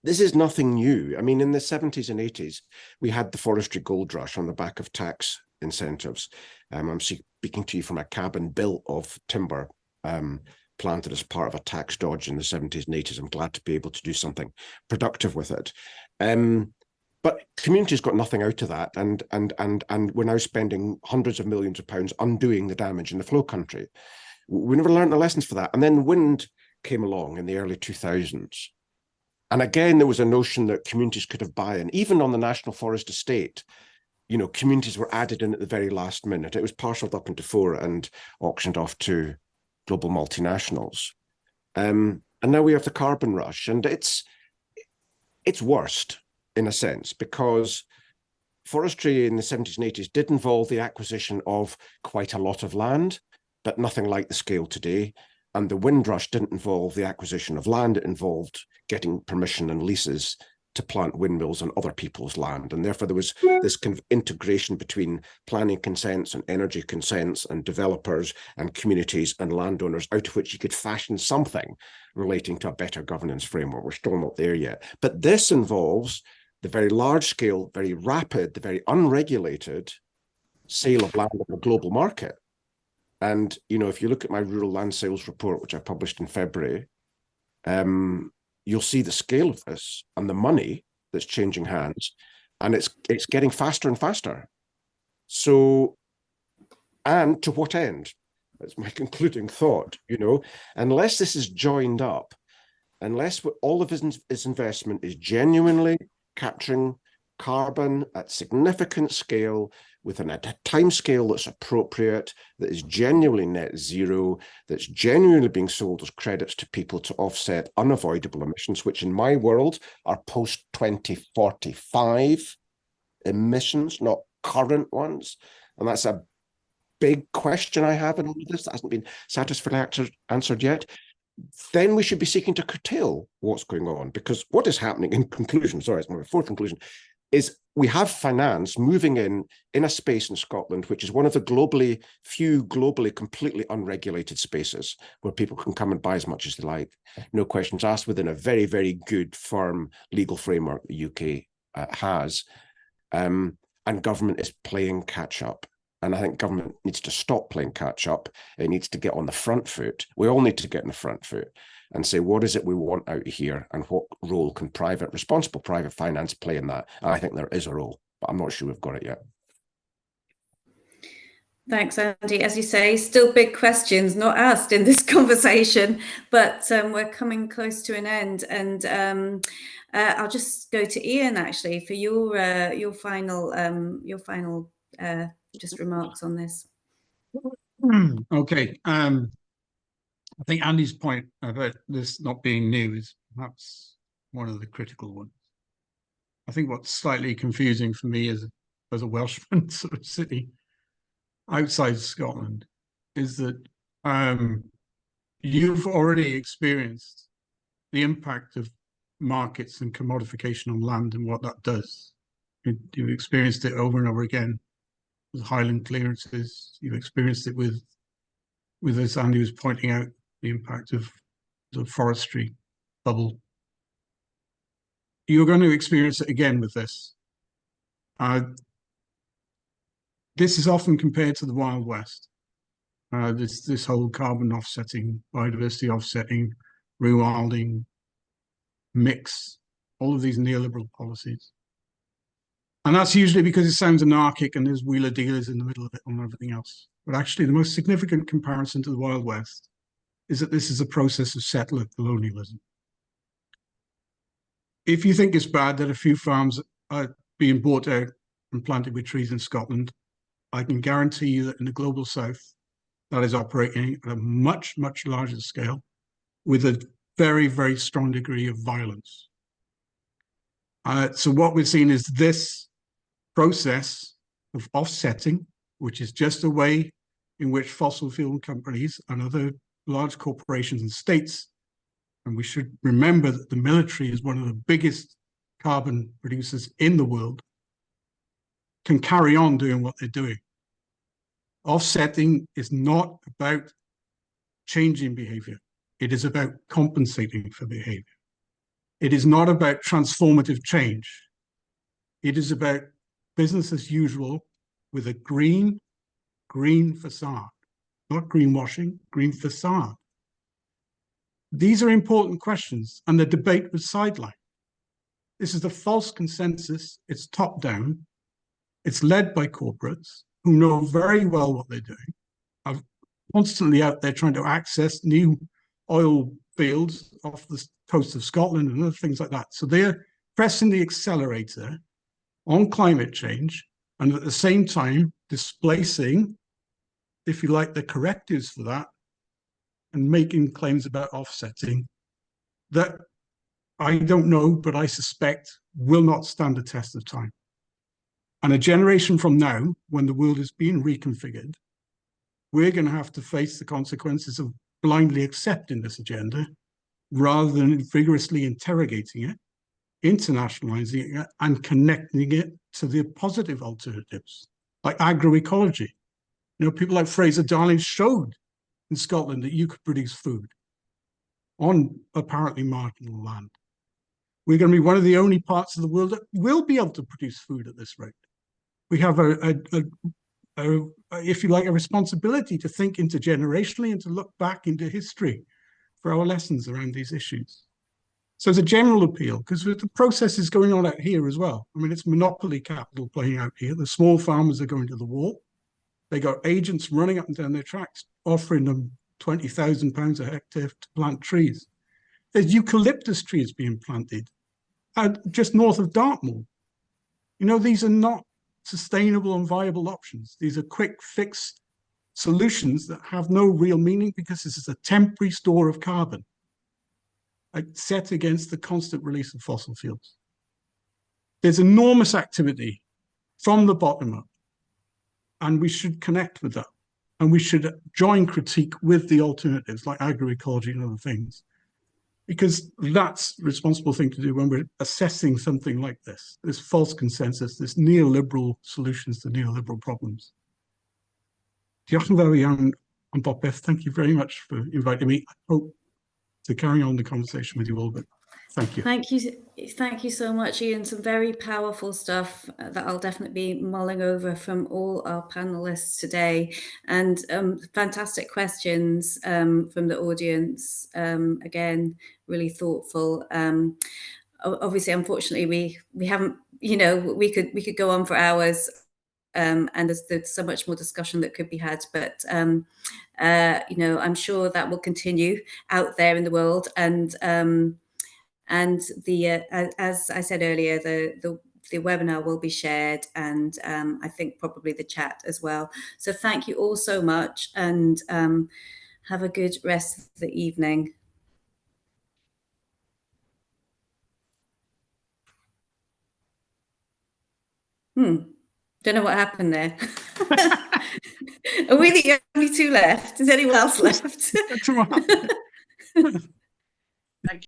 Speaker 4: this is nothing new. I mean, in the 70s and 80s, we had the forestry gold rush on the back of tax incentives. I'm speaking to you from a cabin built of timber planted as part of a tax dodge in the 70s and 80s. I'm glad to be able to do something productive with it. But communities got nothing out of that, and we're now spending hundreds of millions of pounds undoing the damage in the flow country. We never learned the lessons for that. And then wind came along in the early 2000s. And again, there was a notion that communities could have buy-in. Even on the National Forest estate, you know, communities were added in at the very last minute. It was parcelled up into 4 and auctioned off to global multinationals. And now we have the carbon rush, and it's worst, in a sense, because forestry in the 70s and 80s did involve the acquisition of quite a lot of land, but nothing like the scale today. And the wind rush didn't involve the acquisition of land. It involved getting permission and leases to plant windmills on other people's land. And therefore, there was this kind of integration between planning consents and energy consents and developers and communities and landowners, out of which you could fashion something relating to a better governance framework. We're still not there yet. But this involves the very large scale, very rapid, the very unregulated sale of land on the global market. And, you know, if you look at my rural land sales report, which I published in February, you'll see the scale of this and the money that's changing hands, and it's getting faster and faster. So, and to what end? That's my concluding thought, you know, unless this is joined up, unless all of his investment is genuinely capturing carbon at significant scale within a time scale that's appropriate, that is genuinely net zero, that's genuinely being sold as credits to people to offset unavoidable emissions, which in my world are post-2045 emissions, not current ones. And that's a big question I have in all of this that hasn't been satisfactorily answered yet. Then we should be seeking to curtail what's going on, because what is happening in conclusion, sorry, it's my fourth conclusion, is we have finance moving in a space in Scotland, which is one of the few globally completely unregulated spaces where people can come and buy as much as they like, no questions asked, within a very, very good, firm legal framework the UK has. And government is playing catch up. And I think government needs to stop playing catch up. It needs to get on the front foot. We all need to get on the front foot and say, what is it we want out of here, and what role can responsible private finance play in that? And I think there is a role, but I'm not sure we've got it yet.
Speaker 1: Thanks, Andy. As you say, still big questions not asked in this conversation, but we're coming close to an end. And I'll just go to Ian actually for your final just remarks on this.
Speaker 2: Okay. I think Andy's point about this not being new is perhaps one of the critical ones. I think what's slightly confusing for me as a Welshman sort of sitting outside Scotland is that you've already experienced the impact of markets and commodification on land and what that does. You've experienced it over and over again with highland clearances. You've experienced it with as Andy was pointing out, the impact of the forestry bubble. You're going to experience it again with this. This is often compared to the Wild West. This whole carbon offsetting, biodiversity offsetting, rewilding, mix, all of these neoliberal policies. And that's usually because it sounds anarchic and there's wheeler dealers in the middle of it and everything else. But actually the most significant comparison to the Wild West is that this is a process of settler colonialism. If you think it's bad that a few farms are being bought out and planted with trees in Scotland, I can guarantee you that in the global south, that is operating at a much, much larger scale with a very, very strong degree of violence. So what we've seen is this process of offsetting, which is just a way in which fossil fuel companies and other large corporations and states, and we should remember that the military is one of the biggest carbon producers in the world, can carry on doing what they're doing. Offsetting is not about changing behavior. It is about compensating for behavior. It is not about transformative change. It is about business as usual with a green facade, not greenwashing, green facade. These are important questions, and the debate was sidelined. This is a false consensus. It's top down. It's led by corporates who know very well what they're doing, are constantly out there trying to access new oil fields off the coast of Scotland and other things like that. So they're pressing the accelerator on climate change and at the same time displacing, if you like, the correctives for that and making claims about offsetting that I don't know, but I suspect will not stand the test of time. And a generation from now, when the world is being reconfigured, we're going to have to face the consequences of blindly accepting this agenda rather than vigorously interrogating it, internationalizing it, and connecting it to the positive alternatives, like agroecology. You know, people like Fraser Darling showed in Scotland that you could produce food on apparently marginal land. We're going to be one of the only parts of the world that will be able to produce food at this rate. We have if you like, a responsibility to think intergenerationally and to look back into history for our lessons around these issues. So it's a general appeal, because the process is going on out here as well. I mean, it's monopoly capital playing out here. The small farmers are going to the wall. They got agents running up and down their tracks, offering them £20,000 a hectare to plant trees. There's eucalyptus trees being planted just north of Dartmoor. You know, these are not sustainable and viable options. These are quick fix solutions that have no real meaning because this is a temporary store of carbon set against the constant release of fossil fuels. There's enormous activity from the bottom up, and we should connect with that. And we should join critique with the alternatives like agroecology and other things, because that's the responsible thing to do when we're assessing something like this false consensus, this neoliberal solutions to neoliberal problems. Diolch yn fawr iawn am popeth. Thank you very much for inviting me. I hope to carry on the conversation with you all, but thank you.
Speaker 1: Thank you so much, Ian. Some very powerful stuff that I'll definitely be mulling over from all our panelists today, and fantastic questions from the audience. Again, really thoughtful. Obviously, unfortunately, we haven't. You know, we could go on for hours and there's so much more discussion that could be had, but you know, I'm sure that will continue out there in the world. And the as I said earlier, the webinar will be shared, and I think probably the chat as well. So thank you all so much, and have a good rest of the evening. Don't know what happened there. Are we the only two left? Is anyone else left?
Speaker 2: Thank you.